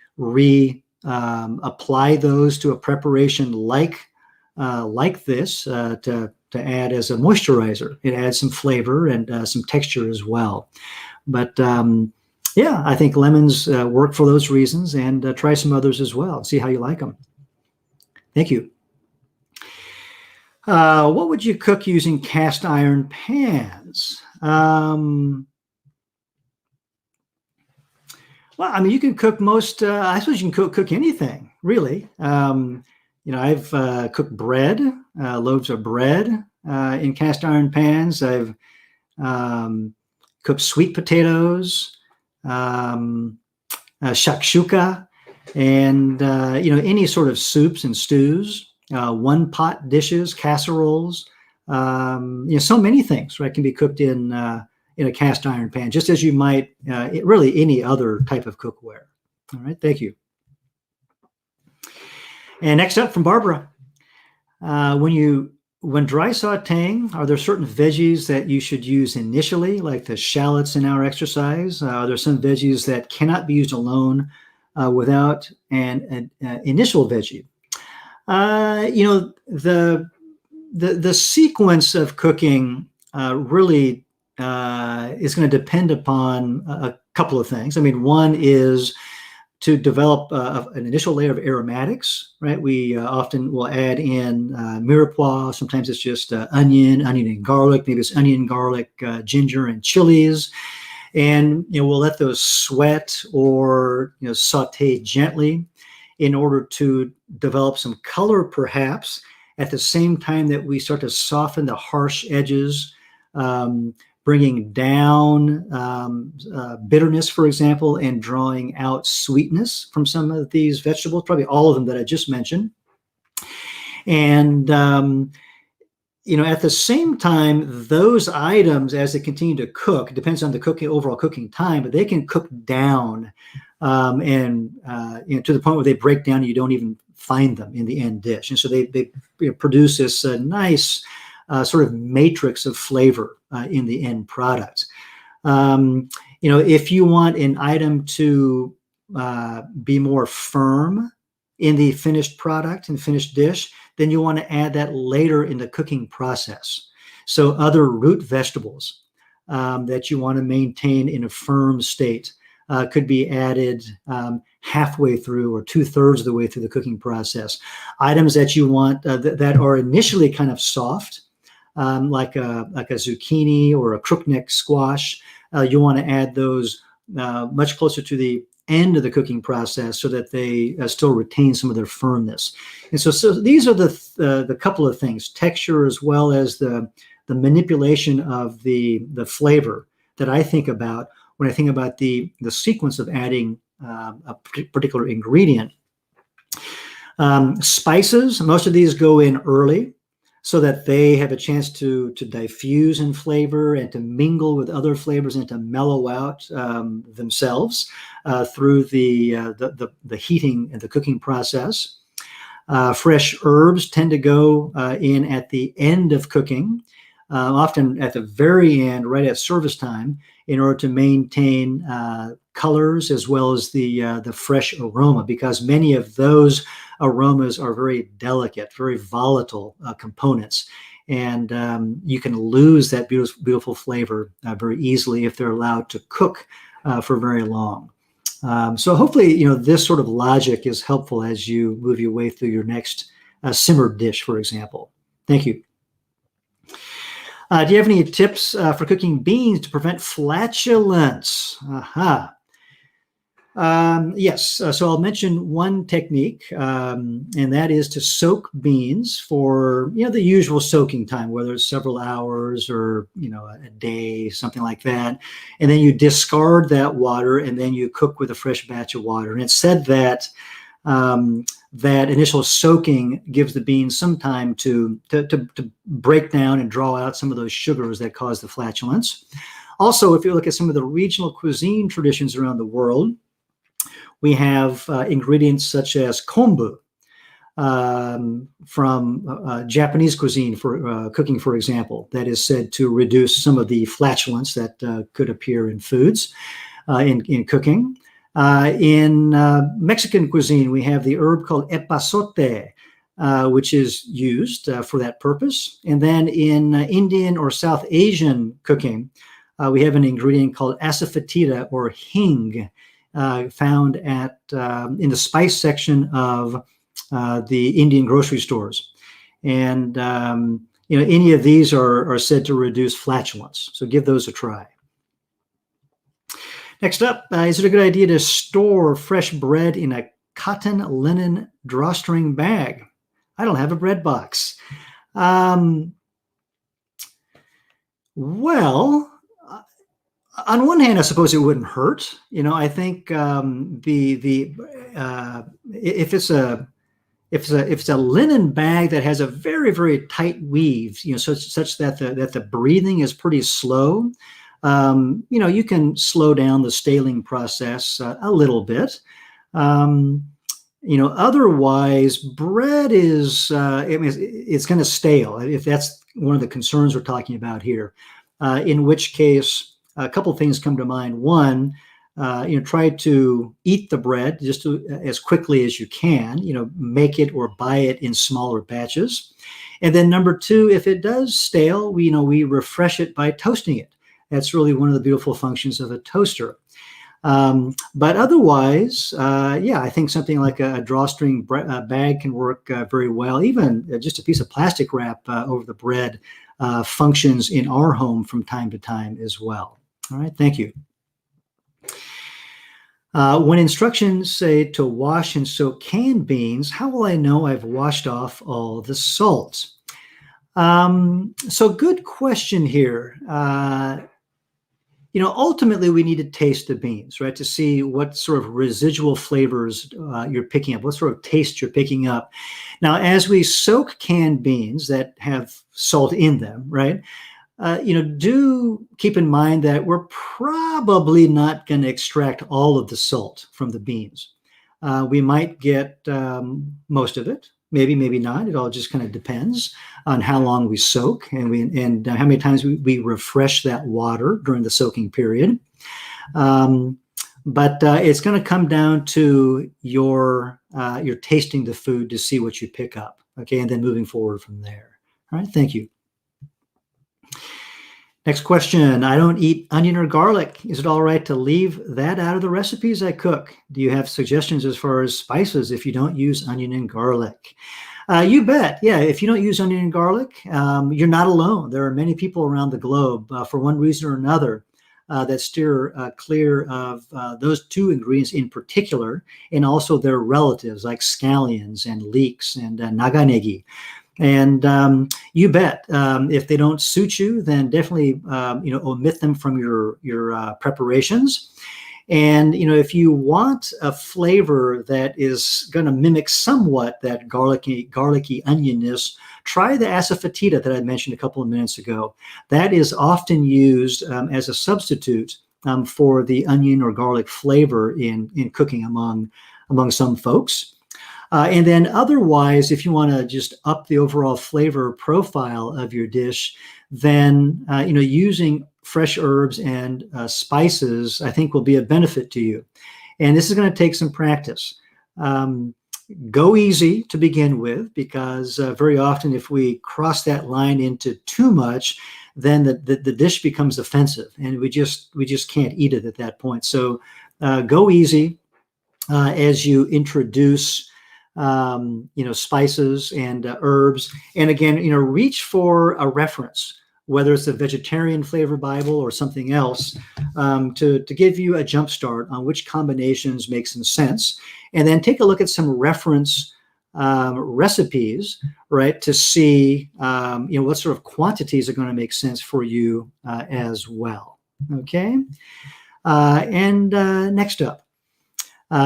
apply those to a preparation like this to add as a moisturizer. It adds some flavor and some texture as well. But I think lemons work for those reasons, and try some others as well. See how you like them. Thank you. What would you cook using cast iron pans? Well, I mean, you can cook most, I suppose you can cook anything, really. I've cooked bread, loaves of bread in cast iron pans. I've cooked sweet potatoes, shakshuka, and, any sort of soups and stews, one-pot dishes, casseroles, so many things, right, can be cooked in a cast iron pan, just as you might really any other type of cookware. All right, thank you. And next up from Barbara, when dry sauteing, are there certain veggies that you should use initially, like the shallots in our exercise? Are there some veggies that cannot be used alone without an initial veggie? The sequence of cooking really is going to depend upon a couple of things. I mean, one is to develop an initial layer of aromatics, right? We often will add in mirepoix. Sometimes it's just onion and garlic. Maybe it's onion, garlic, ginger, and chilies. And we'll let those sweat or saute gently in order to develop some color, perhaps, at the same time that we start to soften the harsh edges, bringing down bitterness, for example, and drawing out sweetness from some of these vegetables, probably all of them that I just mentioned. And, at the same time, those items, as they continue to cook, depends on the overall cooking time, but they can cook down and to the point where they break down and you don't even find them in the end dish. And so they produce this nice sort of matrix of flavor in the end product. If you want an item to be more firm in the finished product and finished dish, then you want to add that later in the cooking process. So other root vegetables that you want to maintain in a firm state could be added halfway through or 2/3 of the way through the cooking process. Items that you want that are initially kind of soft, like a zucchini or a crookneck squash, you want to add those much closer to the end of the cooking process so that they still retain some of their firmness. And so these are the couple of things: texture as well as the manipulation of the flavor that I think about when I think about the sequence of adding a particular ingredient. Spices, most of these go in early so that they have a chance to diffuse in flavor and to mingle with other flavors and to mellow out themselves through the heating and the cooking process. Fresh herbs tend to go in at the end of cooking, often at the very end, right at service time, in order to maintain colors as well as the fresh aroma, because many of those aromas are very delicate, very volatile components. And you can lose that beautiful flavor very easily if they're allowed to cook for very long. So hopefully, this sort of logic is helpful as you move your way through your next simmered dish, for example. Thank you. Do you have any tips for cooking beans to prevent flatulence? Aha. Yes. So I'll mention one technique, and that is to soak beans for, the usual soaking time, whether it's several hours or, a day, something like that. And then you discard that water and then you cook with a fresh batch of water. And it's said that that initial soaking gives the beans some time to break down and draw out some of those sugars that cause the flatulence. Also, if you look at some of the regional cuisine traditions around the world, we have ingredients such as kombu from Japanese cuisine for cooking, for example, that is said to reduce some of the flatulence that could appear in foods in cooking. In Mexican cuisine, we have the herb called epazote, which is used for that purpose. And then in Indian or South Asian cooking, we have an ingredient called asafoetida or hing, found at in the spice section of the Indian grocery stores. And any of these are said to reduce flatulence. So give those a try. Next up, is it a good idea to store fresh bread in a cotton linen drawstring bag? I don't have a bread box. Well, on one hand, I suppose it wouldn't hurt. I think if it's a linen bag that has a very, very tight weave, such that the breathing is pretty slow, you can slow down the staling process a little bit. Otherwise, bread is it's going to stale if that's one of the concerns we're talking about here. In which case, a couple of things come to mind. One, try to eat the bread just as quickly as you can. Make it or buy it in smaller batches. And then number two, if it does stale, we refresh it by toasting it. That's really one of the beautiful functions of a toaster. But otherwise, I think something like a drawstring bag can work very well. Even just a piece of plastic wrap over the bread functions in our home from time to time as well. All right, thank you. When instructions say to wash and soak canned beans, how will I know I've washed off all the salt? So good question here. Ultimately, we need to taste the beans, right, to see what sort of residual flavors you're picking up, what sort of taste you're picking up. Now, as we soak canned beans that have salt in them, right, do keep in mind that we're probably not going to extract all of the salt from the beans. We might get most of it. Maybe not. It all just kind of depends on how long we soak and how many times we refresh that water during the soaking period. But it's going to come down to your tasting the food to see what you pick up. Okay, and then moving forward from there. All right, thank you. Next question. I don't eat onion or garlic. Is it all right to leave that out of the recipes I cook? Do you have suggestions as far as spices if you don't use onion and garlic? You bet. Yeah, if you don't use onion and garlic, you're not alone. There are many people around the globe, for one reason or another, that steer clear of those two ingredients in particular, and also their relatives like scallions and leeks and naganegi. And you bet, if they don't suit you, then definitely omit them from your preparations. And if you want a flavor that is going to mimic somewhat that garlicky onionness, try the asafoetida that I mentioned a couple of minutes ago. That is often used as a substitute for the onion or garlic flavor in cooking among some folks. And then otherwise, if you want to just up the overall flavor profile of your dish, then using fresh herbs and spices, I think, will be a benefit to you. And this is going to take some practice. Go easy to begin with, because very often if we cross that line into too much, then the dish becomes offensive, and we just can't eat it at that point. So go easy as you introduce spices and herbs. And again, reach for a reference. whether it's a vegetarian flavor Bible or something else, to give you a jump start on which combinations make some sense. And then take a look at some reference recipes, right, to see what sort of quantities are going to make sense for you as well. Okay. Next up,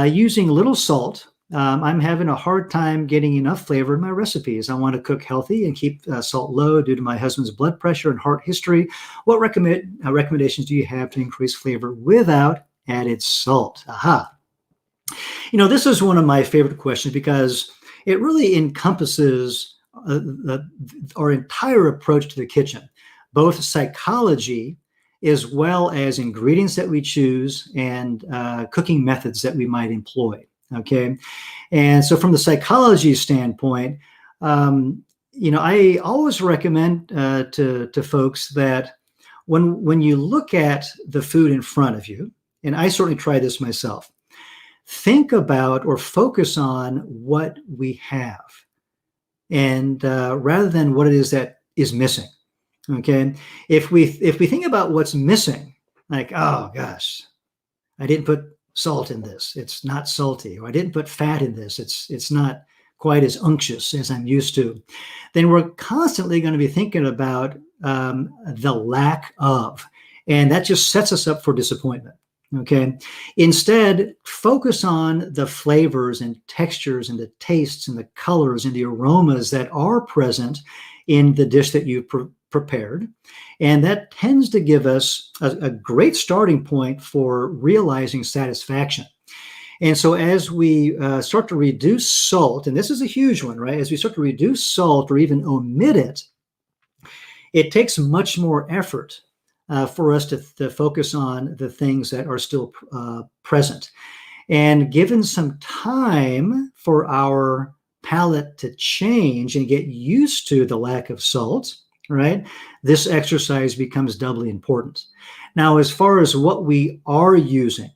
using little salt. I'm having a hard time getting enough flavor in my recipes. I want to cook healthy and keep salt low due to my husband's blood pressure and heart history. What recommendations do you have to increase flavor without added salt? Aha. This is one of my favorite questions because it really encompasses our entire approach to the kitchen, both psychology as well as ingredients that we choose and cooking methods that we might employ. Okay. And so from the psychology standpoint, I always recommend to folks that when you look at the food in front of you, and I certainly try this myself, think about or focus on what we have, and rather than what it is that is missing. Okay. If we think about what's missing, like, oh gosh, I didn't put salt in this, it's not salty, or I didn't put fat in this, it's not quite as unctuous as I'm used to, then we're constantly going to be thinking about the lack of, and that just sets us up for disappointment. Okay. Instead, focus on the flavors and textures and the tastes and the colors and the aromas that are present in the dish that you've prepared. And that tends to give us a great starting point for realizing satisfaction. And so as we start to reduce salt, and this is a huge one, right? As we start to reduce salt or even omit it, it takes much more effort for us to focus on the things that are still present. And given some time for our palate to change and get used to the lack of salt, right, this exercise becomes doubly important. Now, as far as what we are using,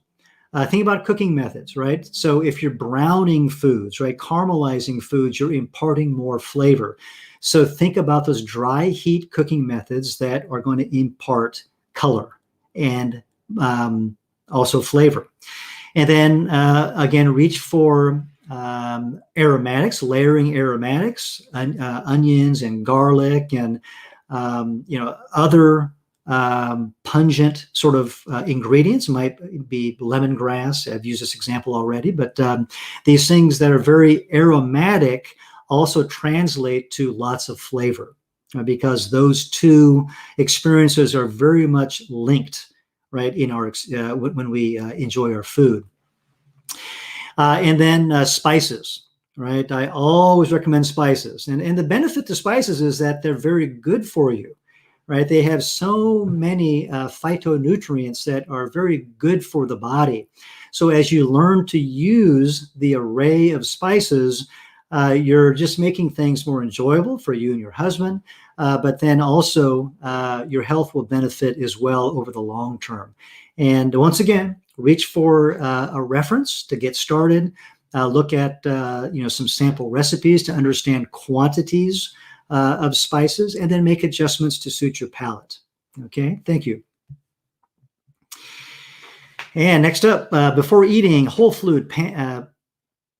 think about cooking methods, right? So if you're browning foods, right, caramelizing foods, you're imparting more flavor. So think about those dry heat cooking methods that are going to impart color and also flavor. And then again, reach for aromatics, layering aromatics, onions and garlic and other pungent sort of ingredients. Might be lemongrass. I've used this example already, but these things that are very aromatic also translate to lots of flavor because those two experiences are very much linked, right, in our when we enjoy our food. And then spices, right? I always recommend spices. And the benefit to spices is that they're very good for you, right? They have so many phytonutrients that are very good for the body. So as you learn to use the array of spices, you're just making things more enjoyable for you and your husband, but then also your health will benefit as well over the long term. And once again, reach for a reference to get started. Look at some sample recipes to understand quantities of spices, and then make adjustments to suit your palate. Okay, thank you. And next up, before eating whole food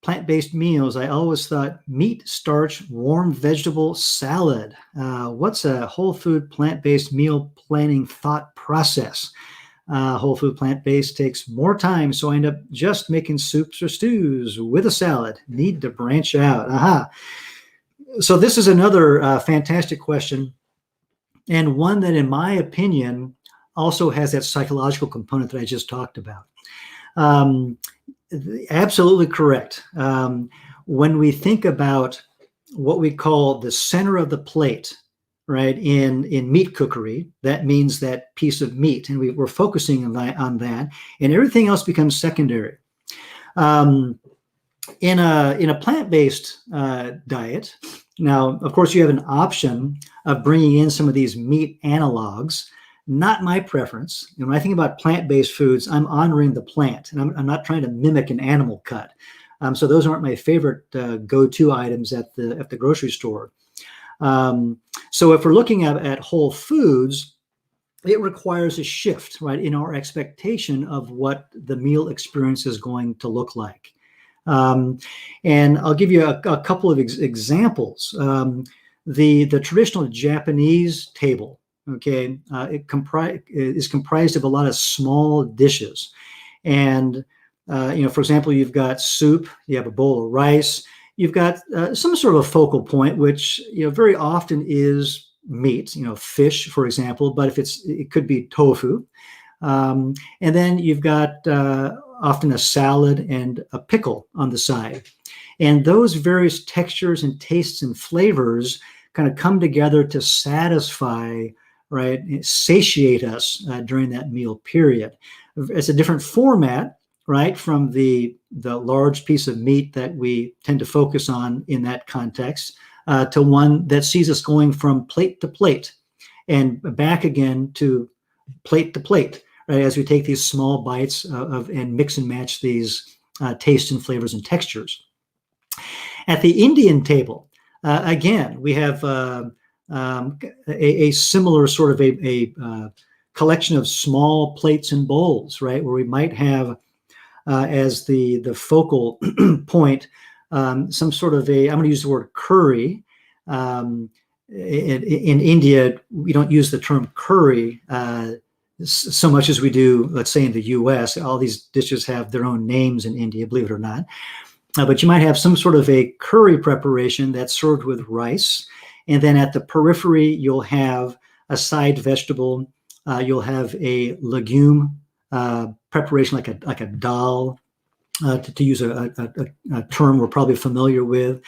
plant-based meals, I always thought meat, starch, warm vegetable salad. What's a whole food plant-based meal planning thought process? Whole food plant-based takes more time, so I end up just making soups or stews with a salad. Need to branch out. Aha. So this is another fantastic question, and one that, in my opinion, also has that psychological component that I just talked about. Absolutely correct. When we think about what we call the center of the plate, right, in meat cookery, that means that piece of meat, and we're focusing on that, and everything else becomes secondary. In a plant-based diet, now, of course, you have an option of bringing in some of these meat analogs. Not my preference. When I think about plant-based foods, I'm honoring the plant, and I'm not trying to mimic an animal cut. So those aren't my favorite go-to items at the grocery store. So if we're looking at whole foods, it requires a shift, right, in our expectation of what the meal experience is going to look like. And I'll give you a couple of examples. The traditional Japanese table, okay, is comprised of a lot of small dishes. And, for example, you've got soup, you have a bowl of rice, you've got some sort of a focal point, which, very often is meat, fish, for example, but it could be tofu. And then you've got often a salad and a pickle on the side. And those various textures and tastes and flavors kind of come together to satisfy, right, satiate us during that meal period. It's a different format, right, from the large piece of meat that we tend to focus on in that context, to one that sees us going from plate to plate and back again to plate, right, as we take these small bites and mix and match these tastes and flavors and textures. At the Indian table, again, we have a similar sort of a collection of small plates and bowls, right, where we might have as the focal point some sort of I'm going to use the word curry. In India, we don't use the term curry so much as we do, let's say, in the US. All these dishes have their own names in India, believe it or not. But you might have some sort of a curry preparation that's served with rice. And then at the periphery, you'll have a side vegetable. You'll have a legume preparation like a dal, to use a term we're probably familiar with.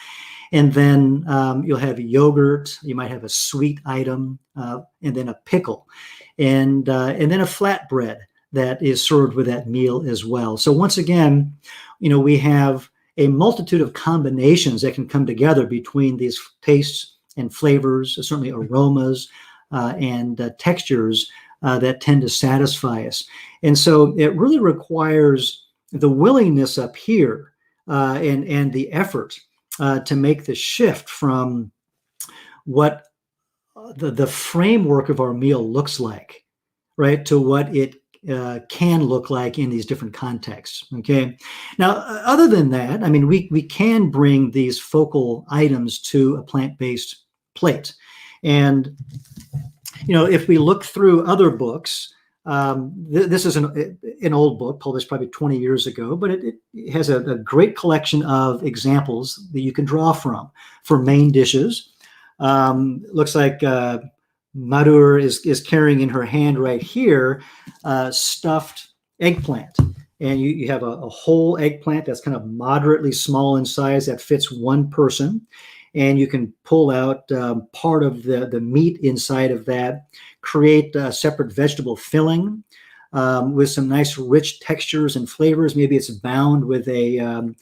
And then you'll have yogurt. You might have a sweet item, and then a pickle, and then a flatbread that is served with that meal as well. So once again, we have a multitude of combinations that can come together between these tastes and flavors, certainly aromas and textures that tend to satisfy us. And so it really requires the willingness up here and the effort to make the shift from what the framework of our meal looks like, right, to what it can look like in these different contexts. Okay. Now, other than that, I mean, we can bring these focal items to a plant-based plate. And, if we look through other books, this is an old book published probably 20 years ago, but it has a great collection of examples that you can draw from for main dishes. Looks like Madhur is carrying in her hand right here stuffed eggplant. And you have a whole eggplant that's kind of moderately small in size that fits one person. And you can pull out part of the meat inside of that, create a separate vegetable filling with some nice rich textures and flavors. Maybe it's bound with a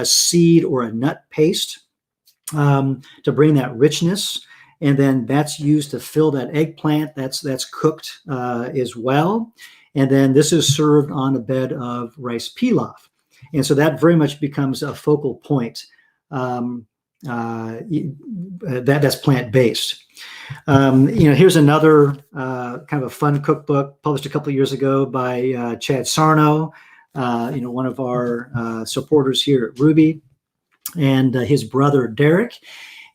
seed or a nut paste to bring that richness. And then that's used to fill that eggplant. That's cooked as well. And then this is served on a bed of rice pilaf. And so that very much becomes a focal point that's plant-based. Here's another kind of a fun cookbook published a couple of years ago by Chad Sarno, one of our supporters here at Rouxbe, and his brother Derek.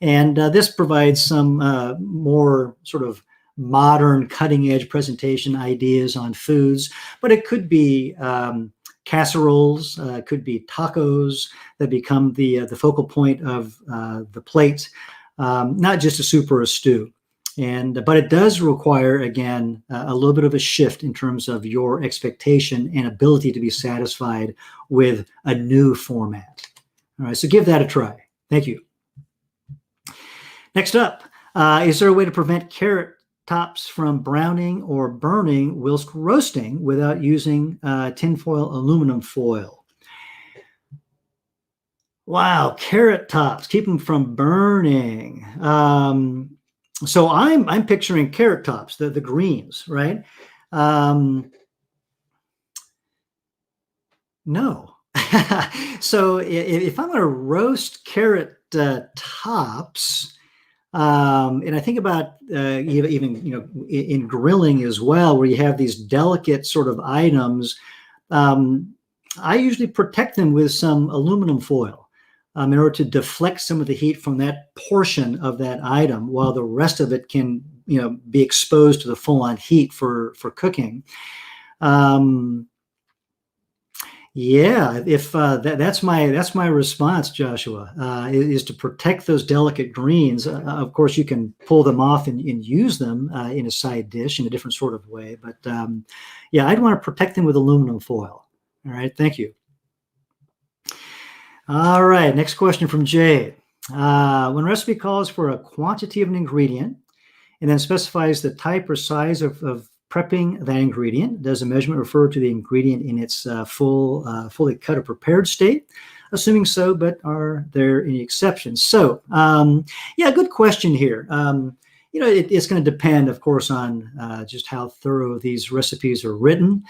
And this provides some more sort of modern, cutting-edge presentation ideas on foods, but it could be casseroles, could be tacos that become the focal point of the plate, not just a soup or a stew. But it does require, again, a little bit of a shift in terms of your expectation and ability to be satisfied with a new format. All right, so give that a try. Thank you. Next up, is there a way to prevent carrot tops from browning or burning whilst roasting without using tinfoil aluminum foil? Wow, carrot tops, keep them from burning. So I'm picturing carrot tops, the greens, right? No. So if I'm going to roast carrot tops, And I think about even in grilling as well, where you have these delicate sort of items. I usually protect them with some aluminum foil in order to deflect some of the heat from that portion of that item, while the rest of it can be exposed to the full-on heat for cooking. Yeah, if that's my response, Joshua, is to protect those delicate greens. Of course, you can pull them off and use them in a side dish in a different sort of way. But yeah, I'd want to protect them with aluminum foil. All right, thank you. All right, next question from Jay. When a recipe calls for a quantity of an ingredient and then specifies the type or size of prepping that ingredient, does the measurement refer to the ingredient in its fully cut or prepared state? Assuming so, but are there any exceptions? So, yeah, good question here. It's going to depend, of course, on just how thorough these recipes are written.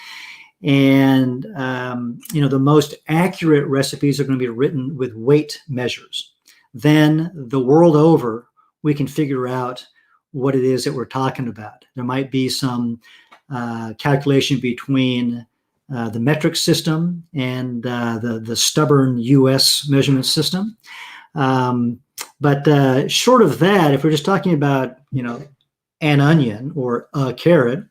And, the most accurate recipes are going to be written with weight measures. Then the world over, we can figure out what it is that we're talking about. There might be some calculation between the metric system and the stubborn US measurement system. But short of that, if we're just talking about, an onion or a carrot,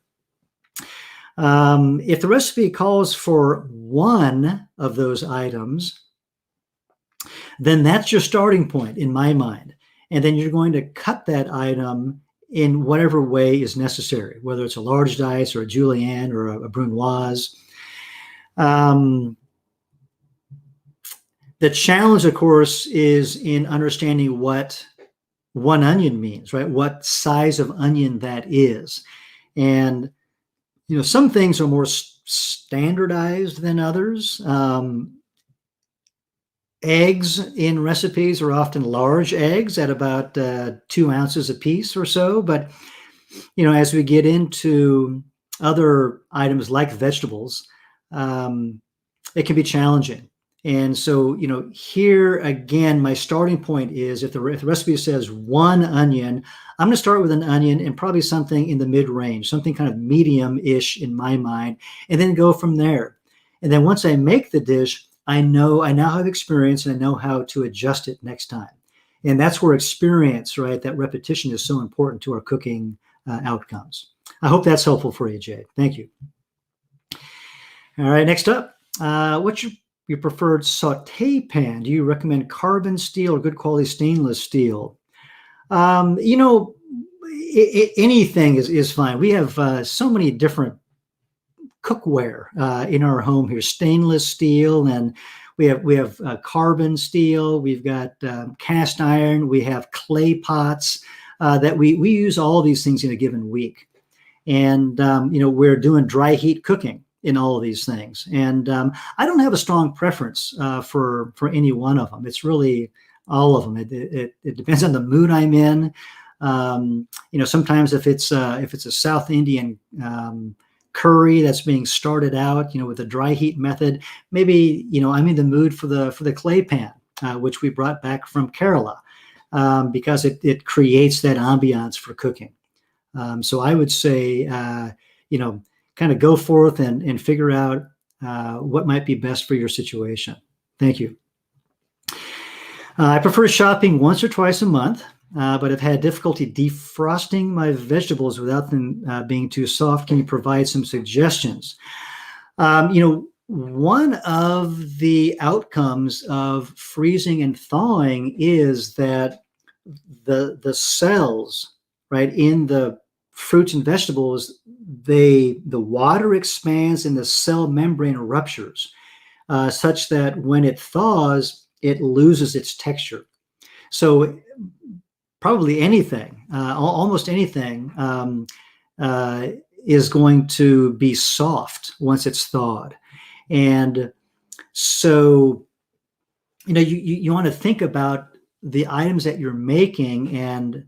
if the recipe calls for one of those items, then that's your starting point in my mind. And then you're going to cut that item in whatever way is necessary, whether it's a large dice or a julienne or a brunoise. The challenge, of course, is in understanding what one onion means, right? What size of onion that is. And, some things are more standardized than others. Eggs in recipes are often large eggs at about 2 ounces a piece or so. But, as we get into other items like vegetables, it can be challenging. And so, here again, my starting point is if the recipe says one onion, I'm going to start with an onion and probably something in the mid-range, something kind of medium-ish in my mind, and then go from there. And then once I make the dish, I now have experience and I know how to adjust it next time. And that's where experience, right, that repetition is so important to our cooking outcomes. I hope that's helpful for you, Jay. Thank you. All right, next up, what's your preferred saute pan? Do you recommend carbon steel or good quality stainless steel? Anything is fine. We have so many different cookware in our home here. Stainless steel, and we have carbon steel. We've got cast iron. We have clay pots that we use all of these things in a given week. And we're doing dry heat cooking in all of these things. And I don't have a strong preference for any one of them. It's really all of them. It depends on the mood I'm in. Sometimes if it's a South Indian curry that's being started out, with a dry heat method, maybe I'm in the mood for the clay pan, which we brought back from Kerala, because it creates that ambiance for cooking. So I would say, kind of go forth and figure out what might be best for your situation. Thank you. I prefer shopping once or twice a month, but I've had difficulty defrosting my vegetables without them being too soft. Can you provide some suggestions? One of the outcomes of freezing and thawing is that the cells, right, in the fruits and vegetables, the water expands and the cell membrane ruptures, such that when it thaws, it loses its texture. So probably anything, almost anything, is going to be soft once it's thawed. And so, you want to think about the items that you're making and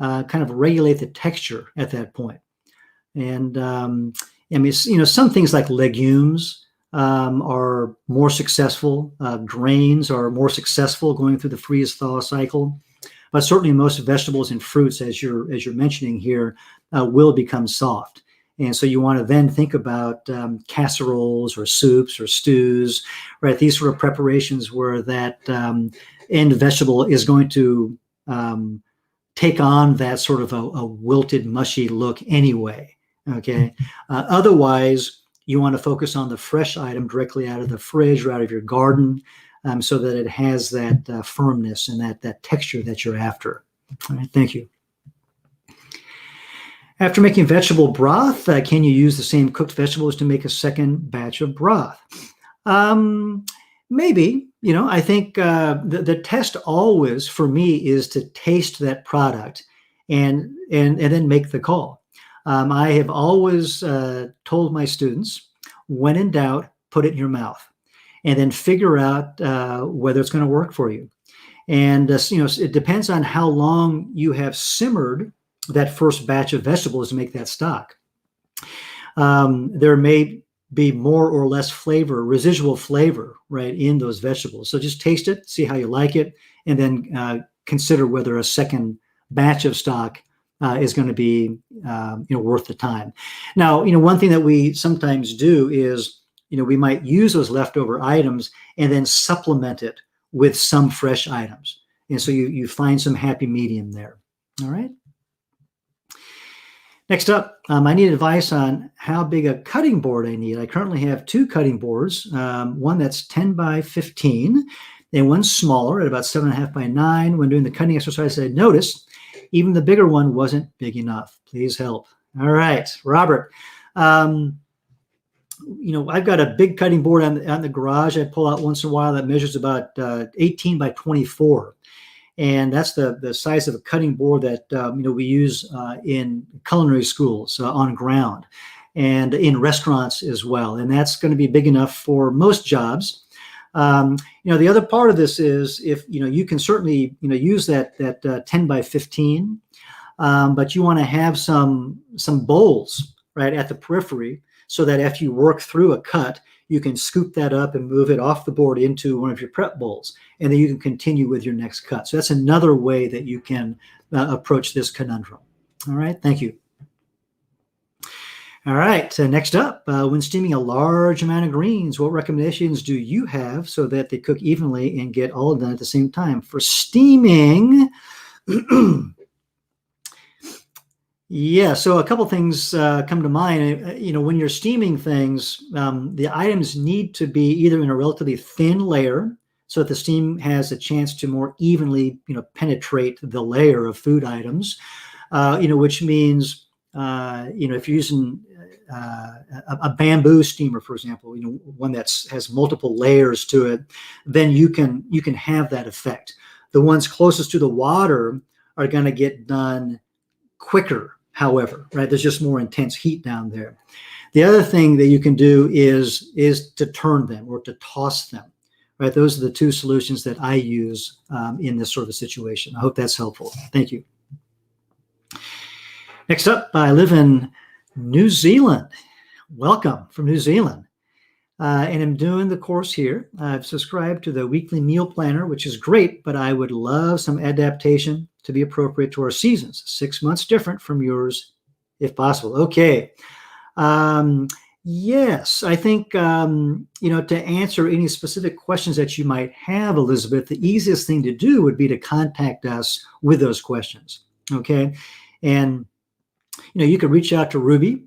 kind of regulate the texture at that point. And some things like legumes are more successful. Grains are more successful going through the freeze-thaw cycle. but certainly most vegetables and fruits, as you're mentioning here, will become soft. And so you want to then think about casseroles or soups or stews, right? These sort of preparations where that end vegetable is going to take on that sort of a wilted, mushy look anyway, okay? Otherwise, you want to focus on the fresh item directly out of the fridge or out of your garden, so that it has that firmness and that texture that you're after. All right, thank you. After making vegetable broth, can you use the same cooked vegetables to make a second batch of broth? Maybe. I think the test always for me is to taste that product and then make the call. I have always told my students, when in doubt, put it in your mouth and then figure out whether it's going to work for you. And it depends on how long you have simmered that first batch of vegetables to make that stock. There may be more or less flavor, residual flavor, right, in those vegetables. So just taste it, see how you like it, and then consider whether a second batch of stock is going to be worth the time. Now, one thing that we sometimes do is, we might use those leftover items and then supplement it with some fresh items. And so you find some happy medium there. All right. Next up, I need advice on how big a cutting board I need. I currently have 2 cutting boards, one that's 10 by 15 and one smaller at about 7.5 by 9. When doing the cutting exercise, I noticed even the bigger one wasn't big enough. Please help. All right, Robert. I've got a big cutting board on the garage I pull out once in a while that measures about 18 by 24. And that's the size of a cutting board that we use in culinary schools on ground and in restaurants as well. And that's going to be big enough for most jobs. The other part of this is if you can certainly use that 10 by 15, but you want to have some bowls right at the periphery so that if you work through a cut, you can scoop that up and move it off the board into one of your prep bowls, and then you can continue with your next cut. So that's another way that you can approach this conundrum. All right, thank you. All right, next up, when steaming a large amount of greens, what recommendations do you have so that they cook evenly and get all done at the same time? For steaming, yeah, so a couple things come to mind. When you're steaming things, the items need to be either in a relatively thin layer so that the steam has a chance to more evenly, penetrate the layer of food items, which means, if you're using a bamboo steamer, for example, one that has multiple layers to it, then you can have that effect. The ones closest to the water are going to get done quicker. However, right, there's just more intense heat down there. The other thing that you can do is to turn them or to toss them, right? Those are the 2 solutions that I use in this sort of situation. I hope that's helpful. Thank you. Next up, I live in New Zealand. Welcome from New Zealand. And I'm doing the course here. I've subscribed to the weekly meal planner, which is great, but I would love some adaptation to be appropriate to our seasons. 6 months different from yours, if possible. Okay. Yes, I think, to answer any specific questions that you might have, Elizabeth, the easiest thing to do would be to contact us with those questions. Okay. And, you can reach out to Rouxbe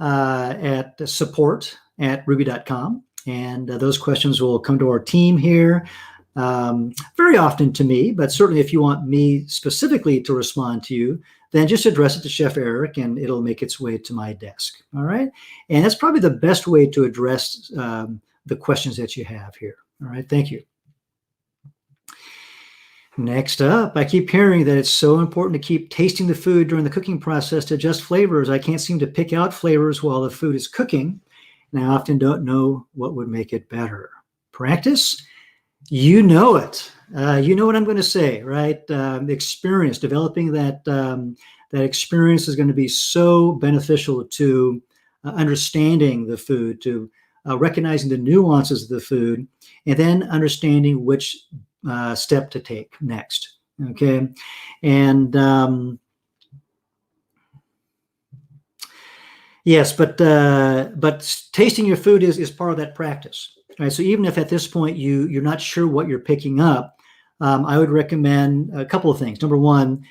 at support@rouxbe.com. And those questions will come to our team here. Very often to me, but certainly if you want me specifically to respond to you, then just address it to Chef Eric and it'll make its way to my desk. All right. And that's probably the best way to address the questions that you have here. All right. Thank you. Next up, I keep hearing that it's so important to keep tasting the food during the cooking process to adjust flavors. I can't seem to pick out flavors while the food is cooking, and I often don't know what would make it better. Practice? You know it. You know what I'm going to say, right? Experience, developing that experience is going to be so beneficial to understanding the food, to recognizing the nuances of the food, and then understanding which step to take next. Okay. And yes, but tasting your food is part of that practice. Right. So even if at this point you're not sure what you're picking up, I would recommend a couple of things. Number one,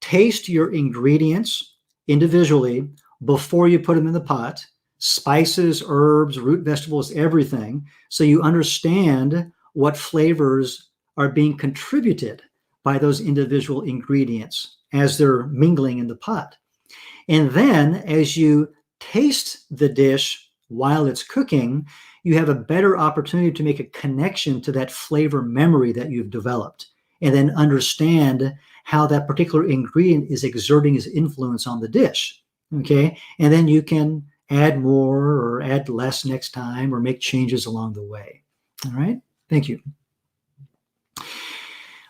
taste your ingredients individually before you put them in the pot. Spices, herbs, root vegetables, everything, so you understand what flavors are being contributed by those individual ingredients as they're mingling in the pot. And then as you taste the dish while it's cooking, you have a better opportunity to make a connection to that flavor memory that you've developed, and then understand how that particular ingredient is exerting its influence on the dish. Okay. And then you can add more or add less next time or make changes along the way. All right. Thank you.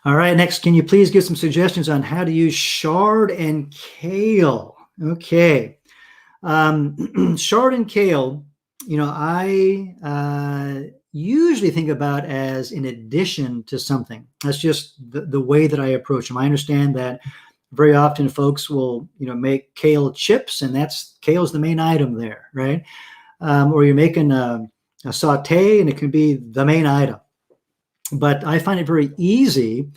All right. Next, can you please give some suggestions on how to use chard and kale? Okay. Chard and kale, I usually think about as in addition to something. That's just the way that I approach them. I思that very often folks will, make kale chips, and kale's the main item there, right? Or you're making a saute, and it can be the main item. But I find it very easy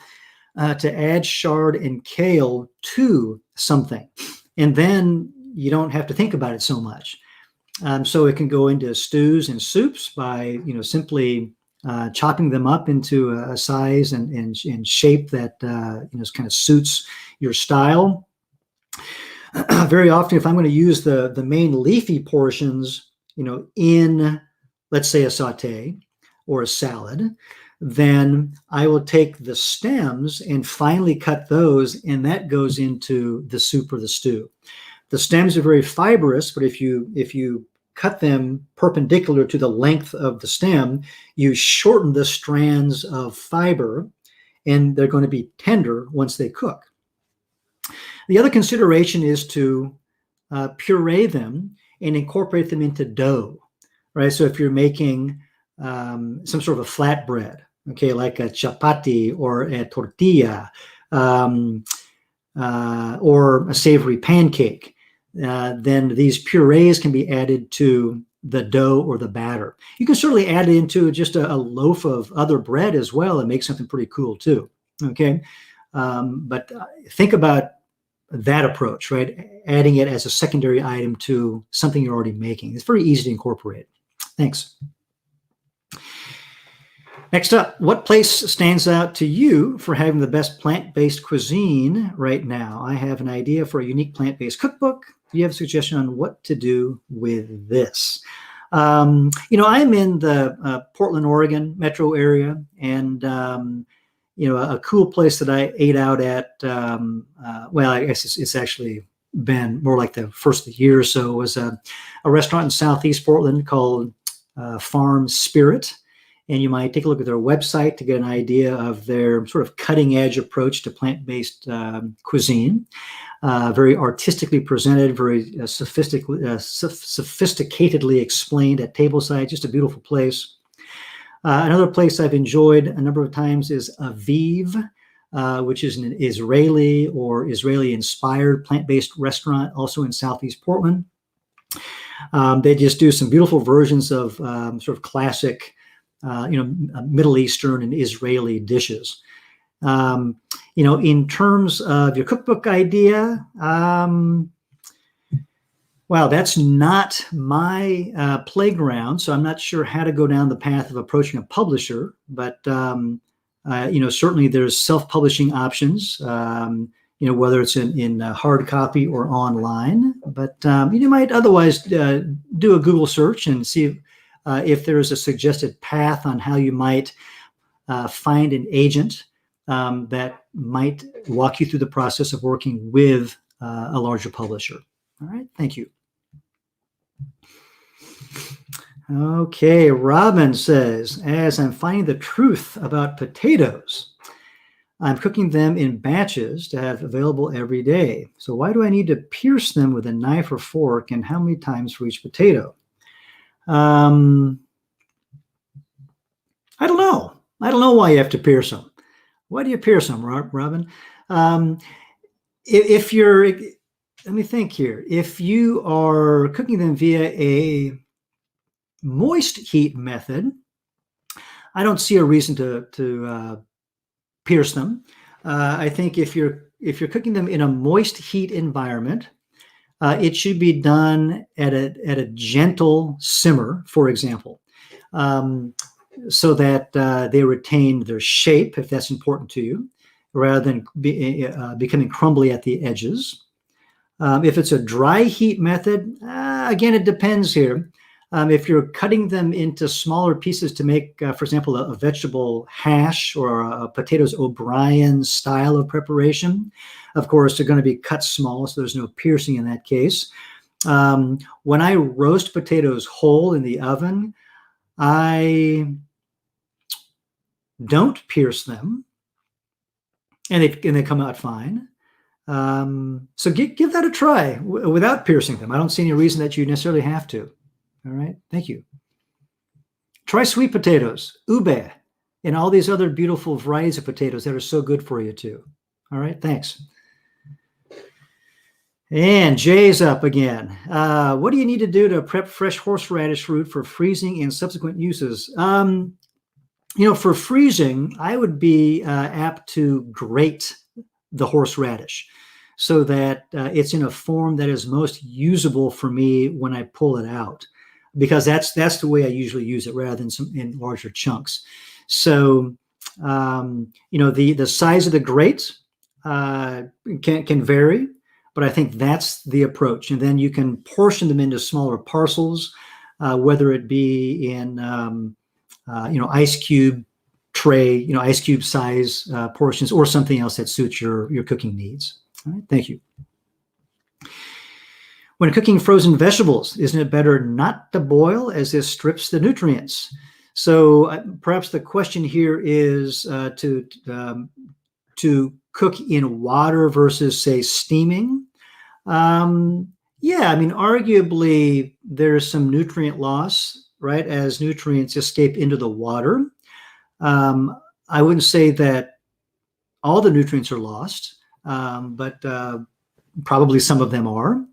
to add chard and kale to something, and then you don't have to think about it so much. So it can go into stews and soups by, simply chopping them up into a size and shape that, kind of suits your style. Very often, if I'm going to use the main leafy portions, in, let's say, a saute or a salad, then I will take the stems and finely cut those, and that goes into the soup or the stew. The stems are very fibrous, but if you cut them perpendicular to the length of the stem, you shorten the strands of fiber, and they're going to be tender once they cook. The other consideration is to puree them and incorporate them into dough, right? So if you're making some sort of a flatbread, okay, like a chapati or a tortilla, or a savory pancake, then these purees can be added to the dough or the batter. You can certainly add it into just a loaf of other bread as well and make something pretty cool too. Okay. But think about that approach, right? Adding it as a secondary item to something you're already making. It's very easy to incorporate. Thanks. Next up, what place stands out to you for having the best plant-based cuisine right now? I have an idea for a unique plant-based cookbook. Do you have a suggestion on what to do with this? I'm in the Portland, Oregon metro area, and a cool place that I ate out at, I guess it's actually been more like the first of the year or so, was a restaurant in Southeast Portland called Farm Spirit. And you might take a look at their website to get an idea of their sort of cutting edge approach to plant-based cuisine. Very artistically presented, very sophisticatedly explained at tableside, just a beautiful place. Another place I've enjoyed a number of times is Aviv, which is an Israeli or Israeli-inspired plant-based restaurant, also in Southeast Portland. They just do some beautiful versions of sort of classic Middle Eastern and Israeli dishes. In terms of your cookbook idea, that's not my playground, so I'm not sure how to go down the path of approaching a publisher, but certainly there's self-publishing options, whether it's in hard copy or online, but you might otherwise do a Google search and see if there's a suggested path on how you might find an agent that might walk you through the process of working with a larger publisher. All right, thank you. Okay, Robin says, as I'm finding the truth about potatoes, I'm cooking them in batches to have available every day. So why do I need to pierce them with a knife or fork, and how many times for each potato? I don't know. I don't know why you have to pierce them. Why do you pierce them, Robin? Um, if you're, let me think here. If you are cooking them via a moist heat method, I don't see a reason to pierce them. I think if you're cooking them in a moist heat environment, it should be done at a gentle simmer, for example, so that they retain their shape, if that's important to you, rather than becoming crumbly at the edges. If it's a dry heat method, again, it depends here. If you're cutting them into smaller pieces to make, for example, a vegetable hash or a potatoes O'Brien style of preparation, of course, they're going to be cut small, so there's no piercing in that case. When I roast potatoes whole in the oven, I don't pierce them, and they come out fine. So give that a try without piercing them. I don't see any reason that you necessarily have to. All right, thank you. Try sweet potatoes, Rouxbe, and all these other beautiful varieties of potatoes that are so good for you too. All right, thanks. And Jay's up again. What do you need to do to prep fresh horseradish root for freezing and subsequent uses? For freezing, I would be apt to grate the horseradish so that it's in a form that is most usable for me when I pull it out, because that's the way I usually use it rather than in larger chunks. So, the size of the grate can vary, but I think that's the approach. And then you can portion them into smaller parcels, whether it be in, ice cube tray, ice cube size portions, or something else that suits your cooking needs. All right, thank you. When cooking frozen vegetables, isn't it better not to boil, as this strips the nutrients? So perhaps the question here is to cook in water versus, say, steaming. Yeah, I mean, arguably there's some nutrient loss, right, as nutrients escape into the water. I wouldn't say that all the nutrients are lost, but probably some of them are.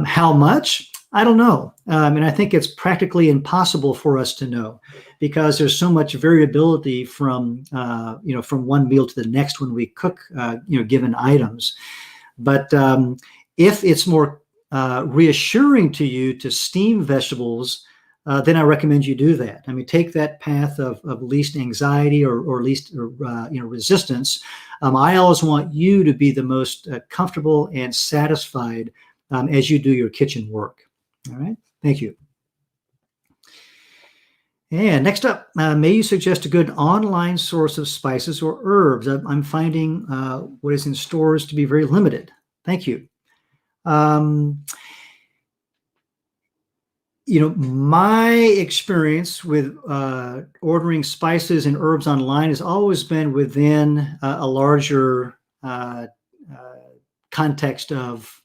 How much? I don't know. And I think it's practically impossible for us to know, because there's so much variability from one meal to the next when we cook, given items. But if it's more reassuring to you to steam vegetables, then I recommend you do that. I mean, take that path of least anxiety or least resistance. I always want you to be the most comfortable and satisfied as you do your kitchen work. All right, thank you. And next up, may you suggest a good online source of spices or herbs? I'm finding what is in stores to be very limited. Thank you. My experience with ordering spices and herbs online has always been within a larger context of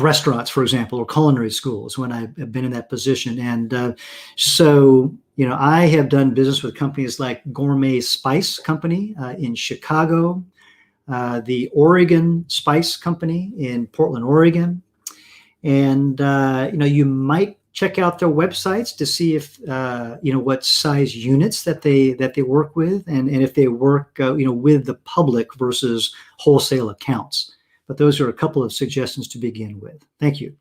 restaurants, for example, or culinary schools when I've been in that position. And so I have done business with companies like Gourmet Spice Company in Chicago, the Oregon Spice Company in Portland, Oregon. And, you might check out their websites to see if, what size units that they work with, and if they work, with the public versus wholesale accounts. But those are a couple of suggestions to begin with. Thank you.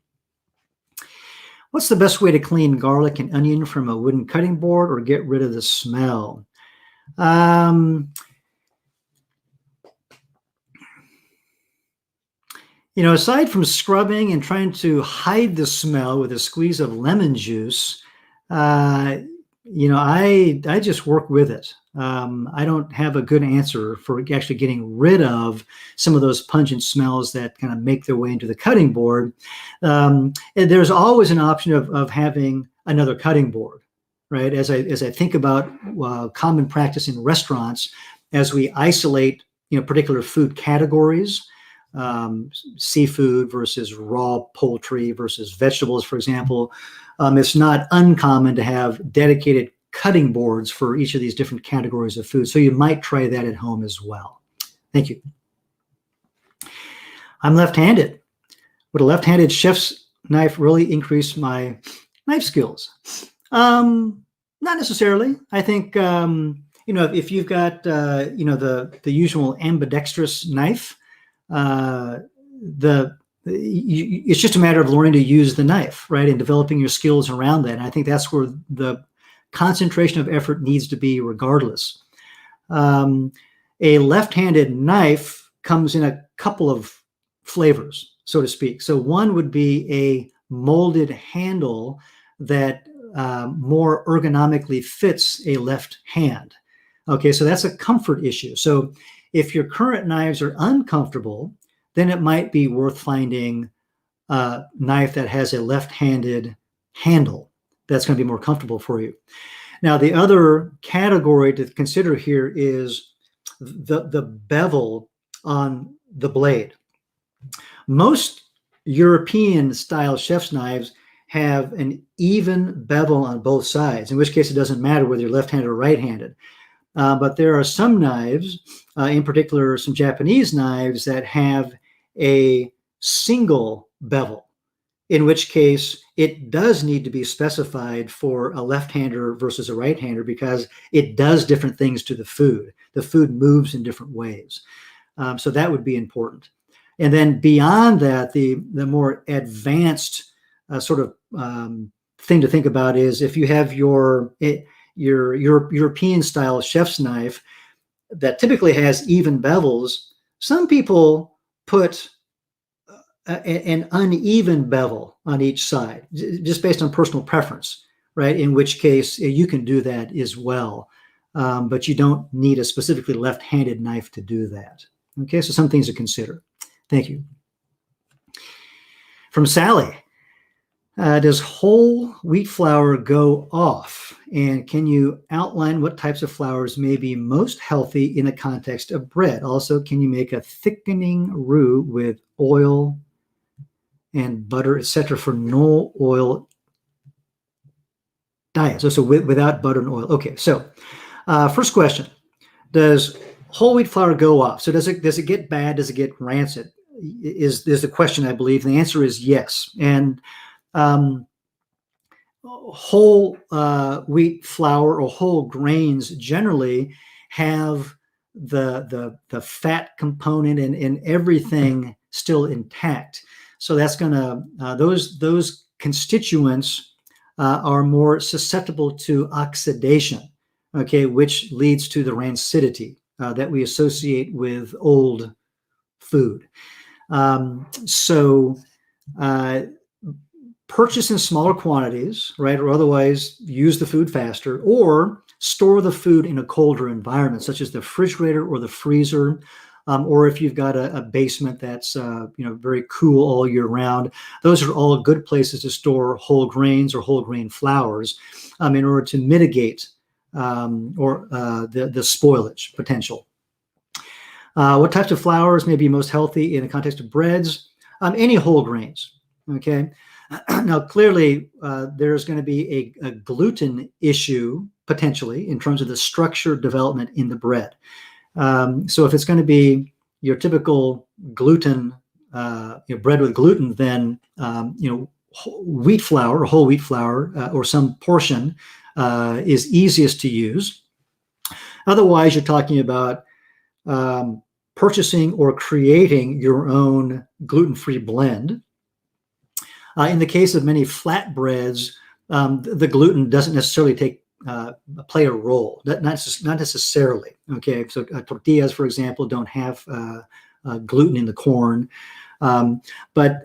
What's the best way to clean garlic and onion from a wooden cutting board or get rid of the smell? Aside from scrubbing and trying to hide the smell with a squeeze of lemon juice, I just work with it. I don't have a good answer for actually getting rid of some of those pungent smells that kind of make their way into the cutting board. And there's always an option of having another cutting board, right? As I think about common practice in restaurants, as we isolate, particular food categories, seafood versus raw poultry versus vegetables, for example, it's not uncommon to have dedicated cutting boards for each of these different categories of food. So you might try that at home as well. Thank you. I'm left-handed. Would a left-handed chef's knife really increase my knife skills? Not necessarily. I think, if you've got, the usual ambidextrous knife, it's just a matter of learning to use the knife, right, and developing your skills around that. And I think that's where the concentration of effort needs to be regardless. A left-handed knife comes in a couple of flavors, so to speak. So one would be a molded handle that more ergonomically fits a left hand. Okay, so that's a comfort issue. So if your current knives are uncomfortable, then it might be worth finding a knife that has a left-handed handle that's going to be more comfortable for you. Now, the other category to consider here is the bevel on the blade. Most European-style chef's knives have an even bevel on both sides, in which case it doesn't matter whether you're left-handed or right-handed. But there are some knives, in particular some Japanese knives, that have a single bevel, in which case it does need to be specified for a left-hander versus a right-hander because it does different things to the food. The food moves in different ways. So that would be important. And then beyond that, the more advanced sort of thing to think about is if you have your European-style chef's knife that typically has even bevels, some people put an uneven bevel on each side, just based on personal preference, right? In which case you can do that as well, but you don't need a specifically left-handed knife to do that. Okay, so some things to consider. Thank you. From Sally, does whole wheat flour go off? And can you outline what types of flours may be most healthy in the context of bread? Also, can you make a thickening roux with oil and butter, etc., for no oil diet? So without butter and oil. Okay, so first question, does whole wheat flour go off? So does it get bad? Does it get rancid? Is the question, I believe. And the answer is yes. And whole wheat flour or whole grains generally have the fat component and everything still intact. So that's gonna those constituents are more susceptible to oxidation, okay, which leads to the rancidity that we associate with old food. Purchase in smaller quantities, right, or otherwise use the food faster, or store the food in a colder environment, such as the refrigerator or the freezer, or if you've got a basement that's very cool all year round. Those are all good places to store whole grains or whole grain flours in order to mitigate the spoilage potential. What types of flours may be most healthy in the context of breads? Any whole grains, okay? Now, clearly, there's going to be a gluten issue, potentially, in terms of the structure development in the bread. So if it's going to be your typical gluten, bread with gluten, then, wheat flour, whole wheat flour, or some portion is easiest to use. Otherwise, you're talking about purchasing or creating your own gluten-free blend. In the case of many flatbreads, the gluten doesn't necessarily play a role, not necessarily. Okay, so tortillas, for example, don't have gluten in the corn, but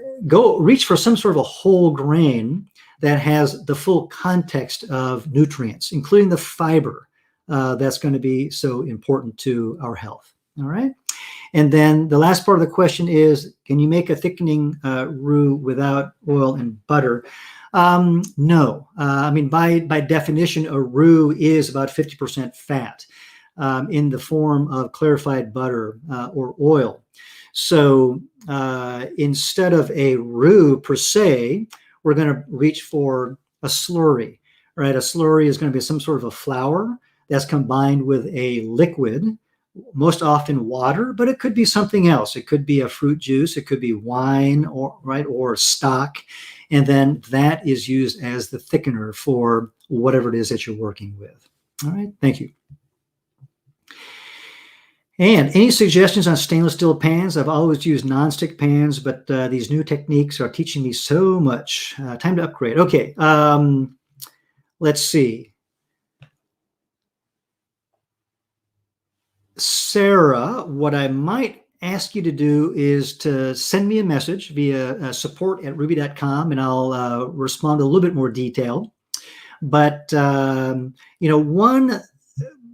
reach for some sort of a whole grain that has the full context of nutrients, including the fiber that's going to be so important to our health. All right. And then the last part of the question is, can you make a thickening roux without oil and butter? No. I mean, by definition, a roux is about 50% fat in the form of clarified butter or oil. So instead of a roux per se, we're going to reach for a slurry, right? A slurry is going to be some sort of a flour that's combined with a liquid, most often water, but it could be something else. It could be a fruit juice, it could be wine, or stock, and then that is used as the thickener for whatever it is that you're working with. All right, thank you. And any suggestions on stainless steel pans? I've always used nonstick pans, but these new techniques are teaching me so much. Time to upgrade. Okay, let's see. Sarah, what I might ask you to do is to send me a message via support@rouxbe.com, and I'll respond a little bit more detail. But, one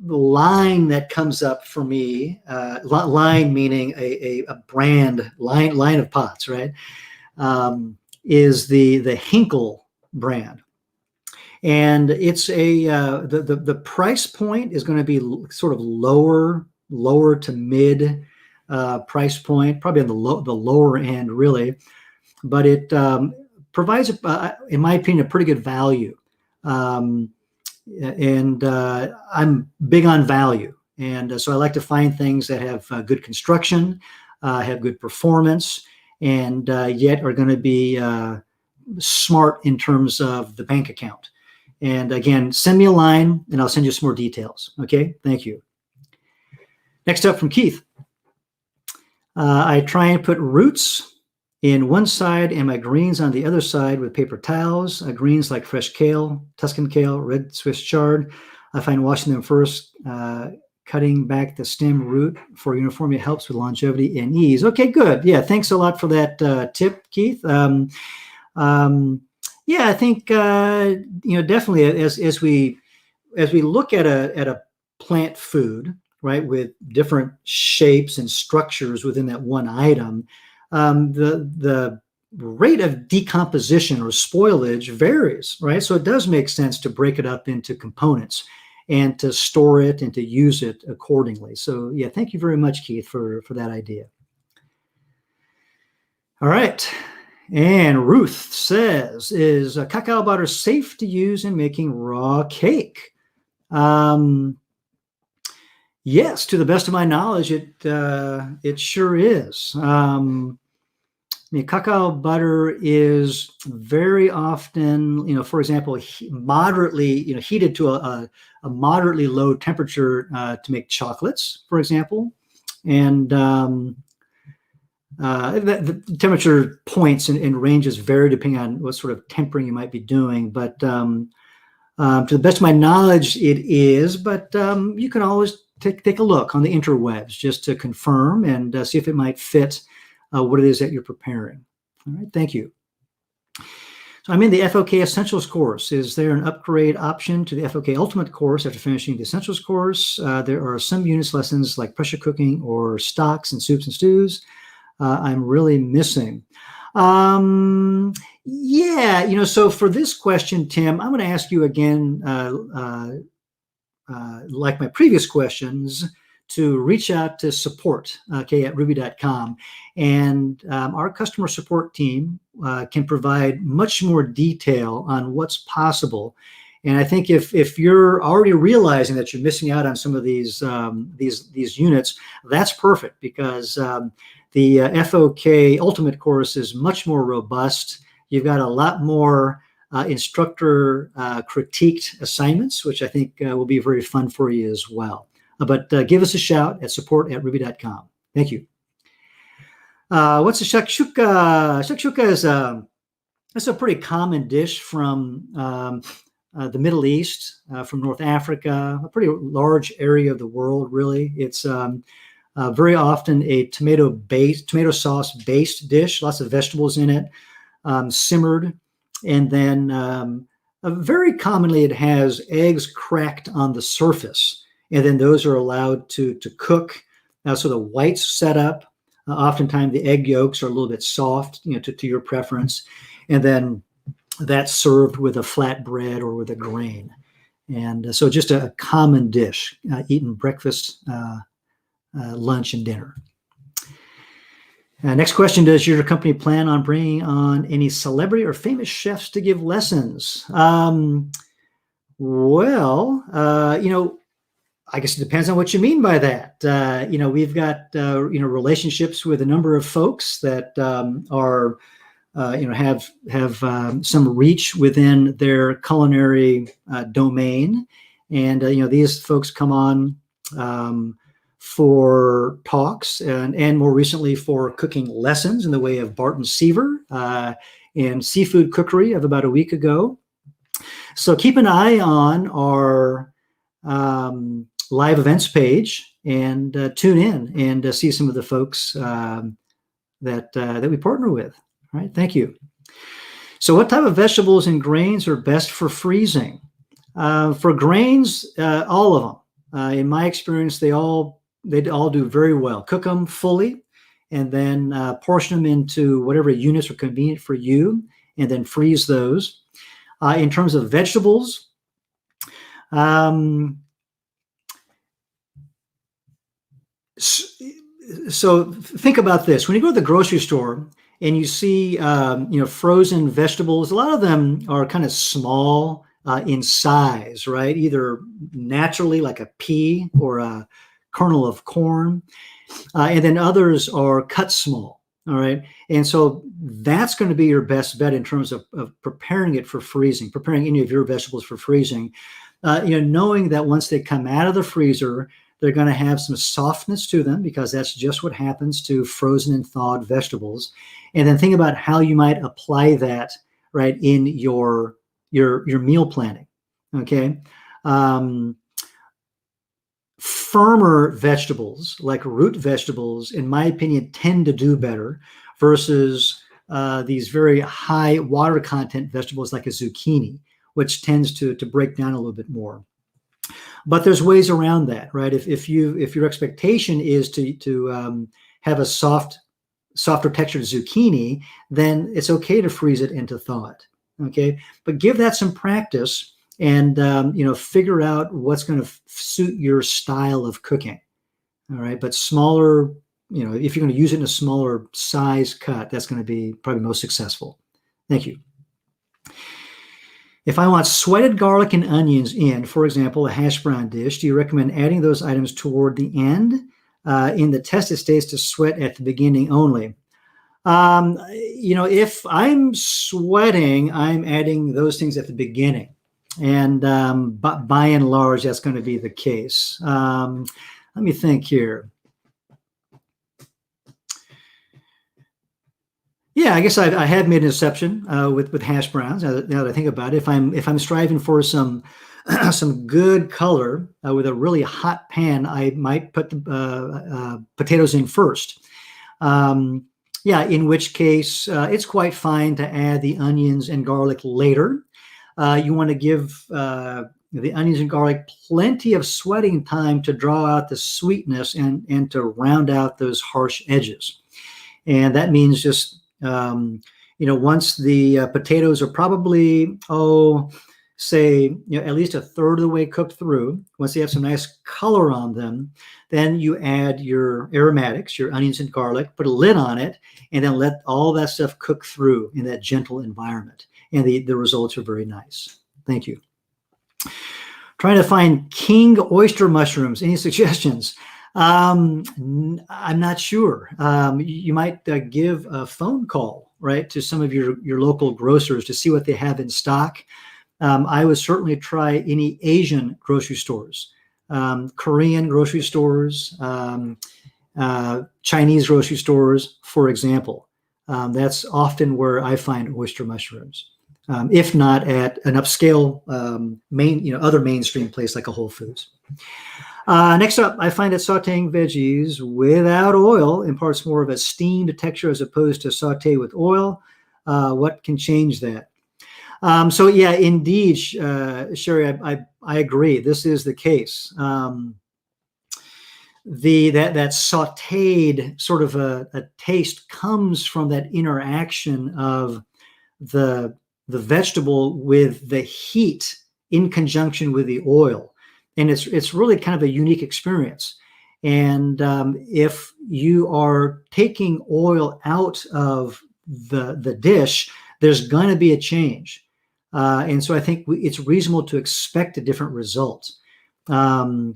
line that comes up for me, line meaning a brand, line of pots, right, is the Hinkle brand. And it's the price point is going to be sort of lower to mid price point, probably on the lower end, really. But it provides, in my opinion, a pretty good value. And I'm big on value. And so I like to find things that have good construction, have good performance, and yet are going to be smart in terms of the bank account. And again, send me a line and I'll send you some more details. Okay, thank you. Next up from Keith. I try and put roots in one side and my greens on the other side with paper towels. Greens like fresh kale, Tuscan kale, red Swiss chard. I find washing them first, cutting back the stem root for uniformity helps with longevity and ease. Okay, good. Yeah, thanks a lot for that tip, Keith. Yeah, I think definitely as we look at a plant food, right, with different shapes and structures within that one item, the rate of decomposition or spoilage varies, right? So it does make sense to break it up into components and to store it and to use it accordingly. So yeah, thank you very much, Keith, for that idea. All right. And Ruth says, is cacao butter safe to use in making raw cake? Yes, to the best of my knowledge, it sure is. Cacao butter is very often, for example, moderately, heated to a moderately low temperature to make chocolates, for example, and the temperature points and ranges vary depending on what sort of tempering you might be doing. But to the best of my knowledge, it is. But you can always take a look on the interwebs just to confirm and see if it might fit what it is that you're preparing. All right, thank you. So I'm in the FOK Essentials course. Is there an upgrade option to the FOK Ultimate course after finishing the Essentials course? There are some units lessons like pressure cooking or stocks and soups and stews. I'm really missing. Yeah, so for this question, Tim, I'm going to ask you again, like my previous questions, to reach out to support, at rouxbe.com. And our customer support team can provide much more detail on what's possible. And I think if you're already realizing that you're missing out on some of these units, that's perfect, because the FOK Ultimate course is much more robust. You've got a lot more instructor critiqued assignments, which I think will be very fun for you as well. But give us a shout at support@rouxbe.com. Thank you. What's a shakshuka? Shakshuka is a pretty common dish from the Middle East, from North Africa, a pretty large area of the world, really. It's very often a tomato sauce based dish, lots of vegetables in it, simmered, and then very commonly it has eggs cracked on the surface, and then those are allowed to cook. So the whites set up. Oftentimes the egg yolks are a little bit soft, to your preference, and then that's served with a flat bread or with a grain. And so just a common dish eaten breakfast, lunch, and dinner. Next question, does your company plan on bringing on any celebrity or famous chefs to give lessons? Well, I guess it depends on what you mean by that. We've got relationships with a number of folks that are have some reach within their culinary domain, and these folks come on for talks and more recently for cooking lessons in the way of Barton Seaver and seafood cookery of about a week ago. So keep an eye on our live events page and tune in and see some of the folks that we partner with. All right, thank you. So what type of vegetables and grains are best for freezing? For grains, all of them. In my experience, they all do very well. Cook them fully and then portion them into whatever units are convenient for you and then freeze those. In terms of vegetables, so think about this. When you go to the grocery store and you see frozen vegetables, a lot of them are kind of small in size, right? Either naturally like a pea or a kernel of corn, and then others are cut small. All right. And so that's going to be your best bet in terms of preparing it for freezing, preparing any of your vegetables for freezing, knowing that once they come out of the freezer, they're going to have some softness to them because that's just what happens to frozen and thawed vegetables. And then think about how you might apply that right in your meal planning. Okay. Firmer vegetables like root vegetables, in my opinion, tend to do better versus these very high water content vegetables like a zucchini, which tends to break down a little bit more. But there's ways around that, right? If your expectation is to have a softer textured zucchini, then it's okay to freeze it and to thaw it. Okay, but give that some practice and figure out what's going to suit your style of cooking. All right, but smaller, if you're going to use it in a smaller size cut, that's going to be probably most successful. Thank you. If I want sweated garlic and onions in, for example, a hash brown dish, do you recommend adding those items toward the end? In the test, it states to sweat at the beginning only. If I'm sweating, I'm adding those things at the beginning. And but by and large, that's going to be the case. Let me think here. Yeah, I guess I have made an exception with hash browns. Now that I think about it, if I'm striving for some good color with a really hot pan, I might put the potatoes in first. In which case it's quite fine to add the onions and garlic later. You want to give the onions and garlic plenty of sweating time to draw out the sweetness and to round out those harsh edges. And that means just once the potatoes are probably, say, at least a third of the way cooked through, once they have some nice color on them, then you add your aromatics, your onions and garlic, put a lid on it, and then let all that stuff cook through in that gentle environment. And the results are very nice. Thank you. Trying to find king oyster mushrooms. Any suggestions? I'm not sure. You might give a phone call, right, to some of your local grocers to see what they have in stock. I would certainly try any Asian grocery stores, Korean grocery stores, Chinese grocery stores, for example. That's often where I find oyster mushrooms, if not at an upscale other mainstream place like a Whole Foods. Next up, I find that sauteing veggies without oil imparts more of a steamed texture as opposed to saute with oil. What can change that? So yeah, indeed, Sherry, I agree. This is the case. That sauteed sort of a taste comes from that interaction of the vegetable with the heat in conjunction with the oil. And it's really kind of a unique experience. And if you are taking oil out of the dish, there's going to be a change. And so I think it's reasonable to expect a different result. Now,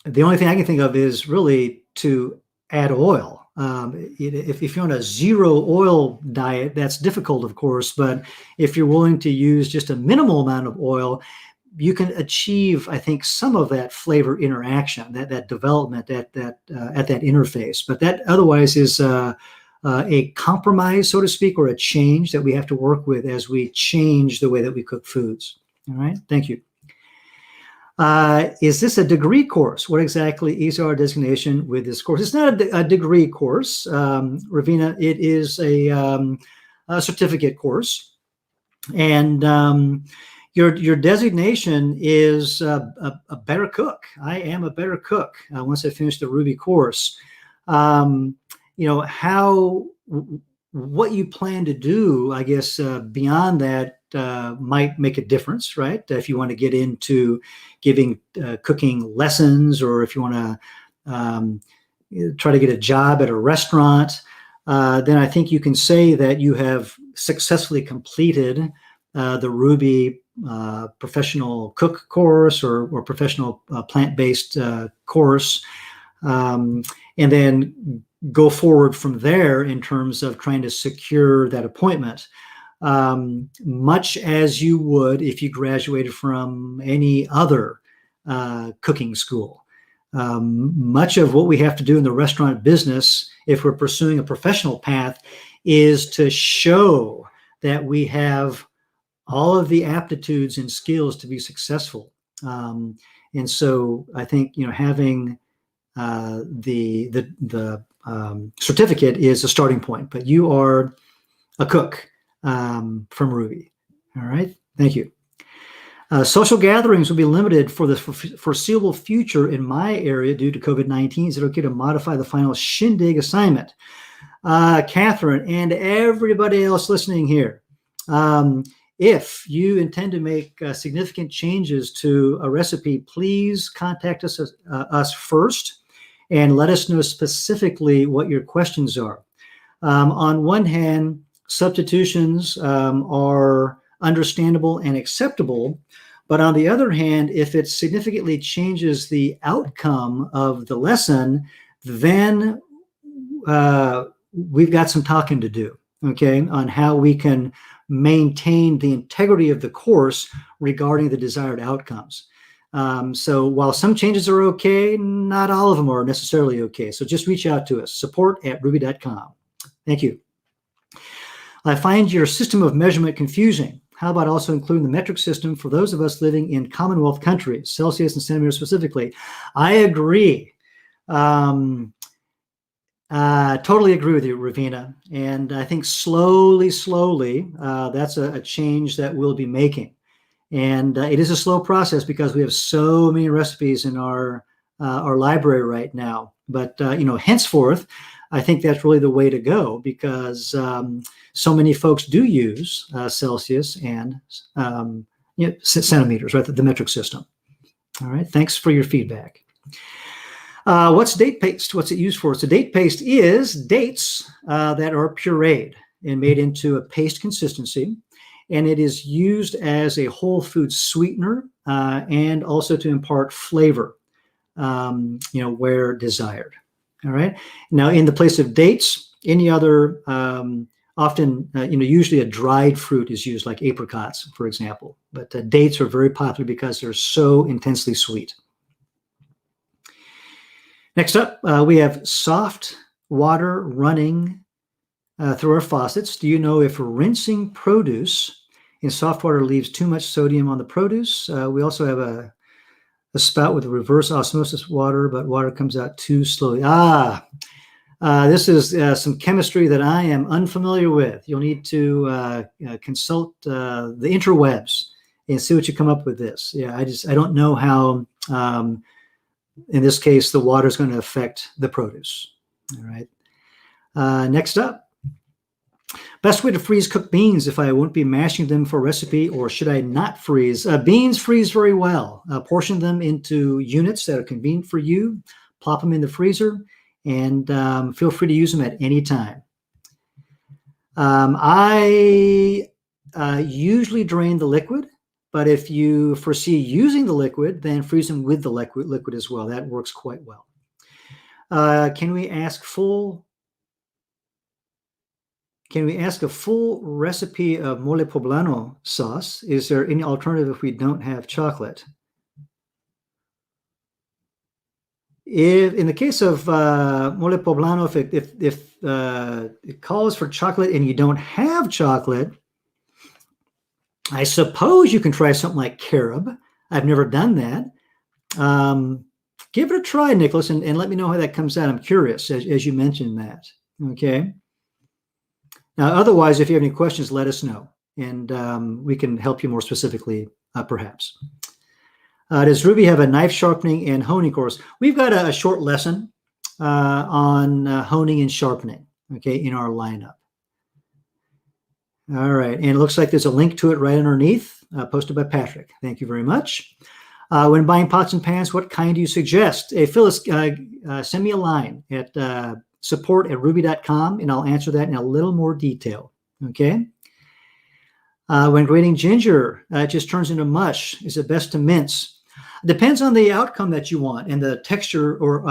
the only thing I can think of is really to add oil. If you're on a zero oil diet, that's difficult, of course, but if you're willing to use just a minimal amount of oil, you can achieve, I think, some of that flavor interaction, that development at that interface. But that otherwise is a compromise, so to speak, or a change that we have to work with as we change the way that we cook foods. All right, thank you. Is this a degree course? What exactly is our designation with this course? It's not a degree course, Ravina. It is a certificate course. And your designation is a better cook. I am a better cook once I finish the Rouxbe course. What you plan to do, I guess, beyond that might make a difference, right? If you want to get into giving cooking lessons, or if you want to try to get a job at a restaurant, then I think you can say that you have successfully completed the Rouxbe professional cook course or professional plant-based course, and then go forward from there in terms of trying to secure that appointment, much as you would if you graduated from any other cooking school. Much of what we have to do in the restaurant business, if we're pursuing a professional path, is to show that we have all of the aptitudes and skills to be successful. And so I think, having the certificate is a starting point, but you are a cook from Rouxbe. All right, thank you. Social gatherings will be limited for the foreseeable future in my area due to COVID-19. Is it okay to modify the final shindig assignment? Catherine and everybody else listening here, if you intend to make significant changes to a recipe, please contact us first and let us know specifically what your questions are. On one hand, substitutions are understandable and acceptable, but on the other hand, if it significantly changes the outcome of the lesson, then we've got some talking to do, okay, on how we can maintain the integrity of the course regarding the desired outcomes. So while some changes are okay, not all of them are necessarily okay. So just reach out to us, support@rouxbe.com. Thank you. I find your system of measurement confusing. How about also including the metric system for those of us living in Commonwealth countries, Celsius and centimeters specifically? I agree. Totally agree with you, Ravina. And I think slowly, that's a change that we'll be making. And it is a slow process because we have so many recipes in our library right now. But, henceforth, I think that's really the way to go because so many folks do use Celsius and centimeters, right? The metric system. All right. Thanks for your feedback. What's date paste? What's it used for? So date paste is dates that are pureed and made into a paste consistency. And it is used as a whole food sweetener and also to impart flavor, where desired. All right. Now, in the place of dates, any other, often, usually a dried fruit is used, like apricots, for example. But dates are very popular because they're so intensely sweet. Next up, we have soft water running through our faucets. Do you know if rinsing produce in soft water leaves too much sodium on the produce? We also have a spout with a reverse osmosis water, but water comes out too slowly. This is some chemistry that I am unfamiliar with. You'll need to consult the interwebs and see what you come up with this. Yeah, I don't know how, in this case, the water is going to affect the produce. All right. Next up. Best way to freeze cooked beans if I won't be mashing them for a recipe, or should I not freeze? Beans freeze very well. Portion them into units that are convenient for you. Plop them in the freezer, and feel free to use them at any time. I usually drain the liquid, but if you foresee using the liquid, then freeze them with the liquid as well. That works quite well. Can we ask a full recipe of mole poblano sauce? Is there any alternative if we don't have chocolate? If in the case of mole poblano, if it calls for chocolate and you don't have chocolate, I suppose you can try something like carob. I've never done that. Give it a try, Nicholas, and let me know how that comes out. I'm curious, as you mentioned that. Okay. Now, otherwise, if you have any questions, let us know, and we can help you more specifically, perhaps. Does Ruby have a knife sharpening and honing course? We've got a short lesson on honing and sharpening, okay, in our lineup. All right, and it looks like there's a link to it right underneath, posted by Patrick. Thank you very much. When buying pots and pans, what kind do you suggest? Hey, Phyllis, send me a line at support@rouxbe.com, and I'll answer that in a little more detail, okay? When grating ginger, it just turns into mush. Is it best to mince? Depends on the outcome that you want and the texture, or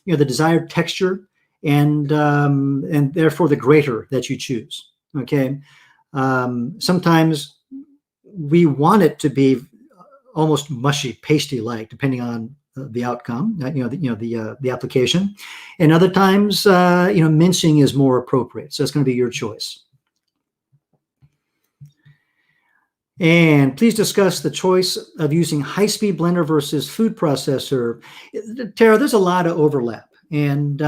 the desired texture, and therefore the grater that you choose. Okay. Sometimes we want it to be almost mushy, pasty-like, depending on the outcome. The application, and other times mincing is more appropriate. So it's going to be your choice. And please discuss the choice of using high-speed blender versus food processor. Tara, there's a lot of overlap. And,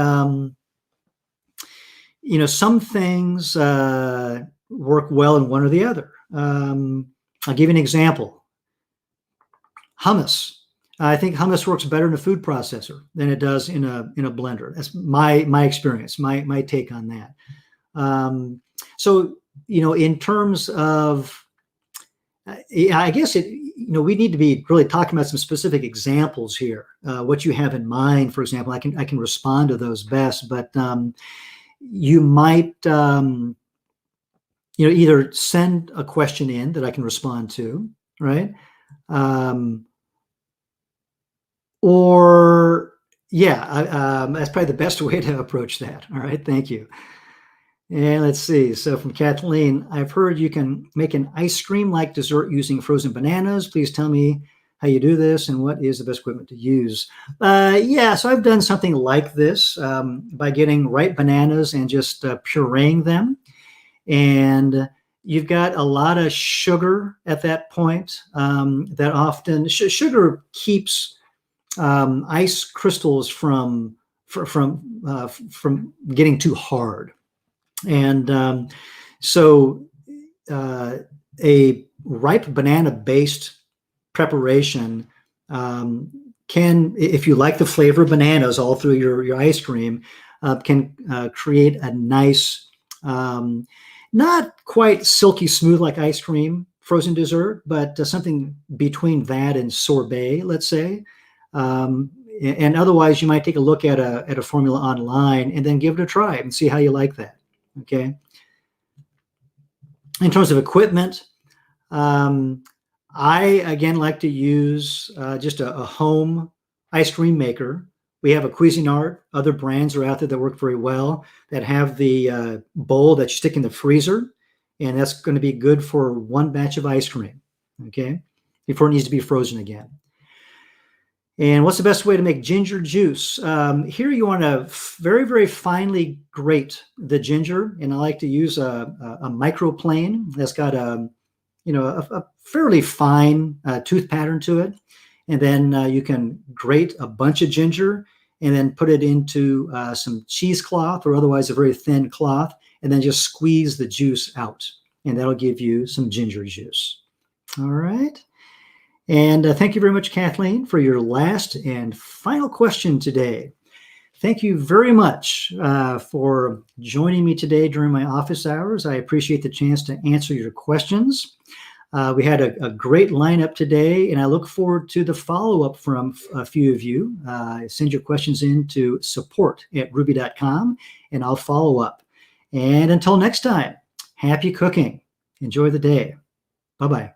some things work well in one or the other. I'll give you an example. Hummus. I think hummus works better in a food processor than it does in a blender. That's my experience, my take on that. So, in terms of, I guess we need to be really talking about some specific examples here. What you have in mind, for example, I can respond to those best, but you might either send a question in that I can respond to, right? That's probably the best way to approach that. All right, thank you. And let's see. So from Kathleen, I've heard you can make an ice cream-like dessert using frozen bananas. Please tell me how you do this and what is the best equipment to use. So I've done something like this by getting ripe bananas and just pureeing them. And you've got a lot of sugar at that point. That often sugar keeps ice crystals from getting too hard. And so a ripe banana-based preparation can, if you like the flavor of bananas all through your ice cream, can create a nice, not quite silky smooth like ice cream frozen dessert, but something between that and sorbet, let's say. And otherwise, you might take a look at a formula online and then give it a try and see how you like that. Okay. In terms of equipment, I again like to use just a home ice cream maker. We have a Cuisinart. Other brands are out there that work very well, that have the bowl that you stick in the freezer, and that's going to be good for one batch of ice cream. Okay, before it needs to be frozen again. And what's the best way to make ginger juice? Here you want to very, very finely grate the ginger, and I like to use a microplane that's got a fairly fine tooth pattern to it. And then you can grate a bunch of ginger and then put it into some cheesecloth or otherwise a very thin cloth, and then just squeeze the juice out, and that'll give you some ginger juice. All right. And thank you very much, Kathleen, for your last and final question today. Thank you very much for joining me today during my office hours. I appreciate the chance to answer your questions. We had a great lineup today, and I look forward to the follow-up from a few of you. Send your questions in to support@rouxbe.com, and I'll follow up. And until next time, happy cooking. Enjoy the day. Bye-bye.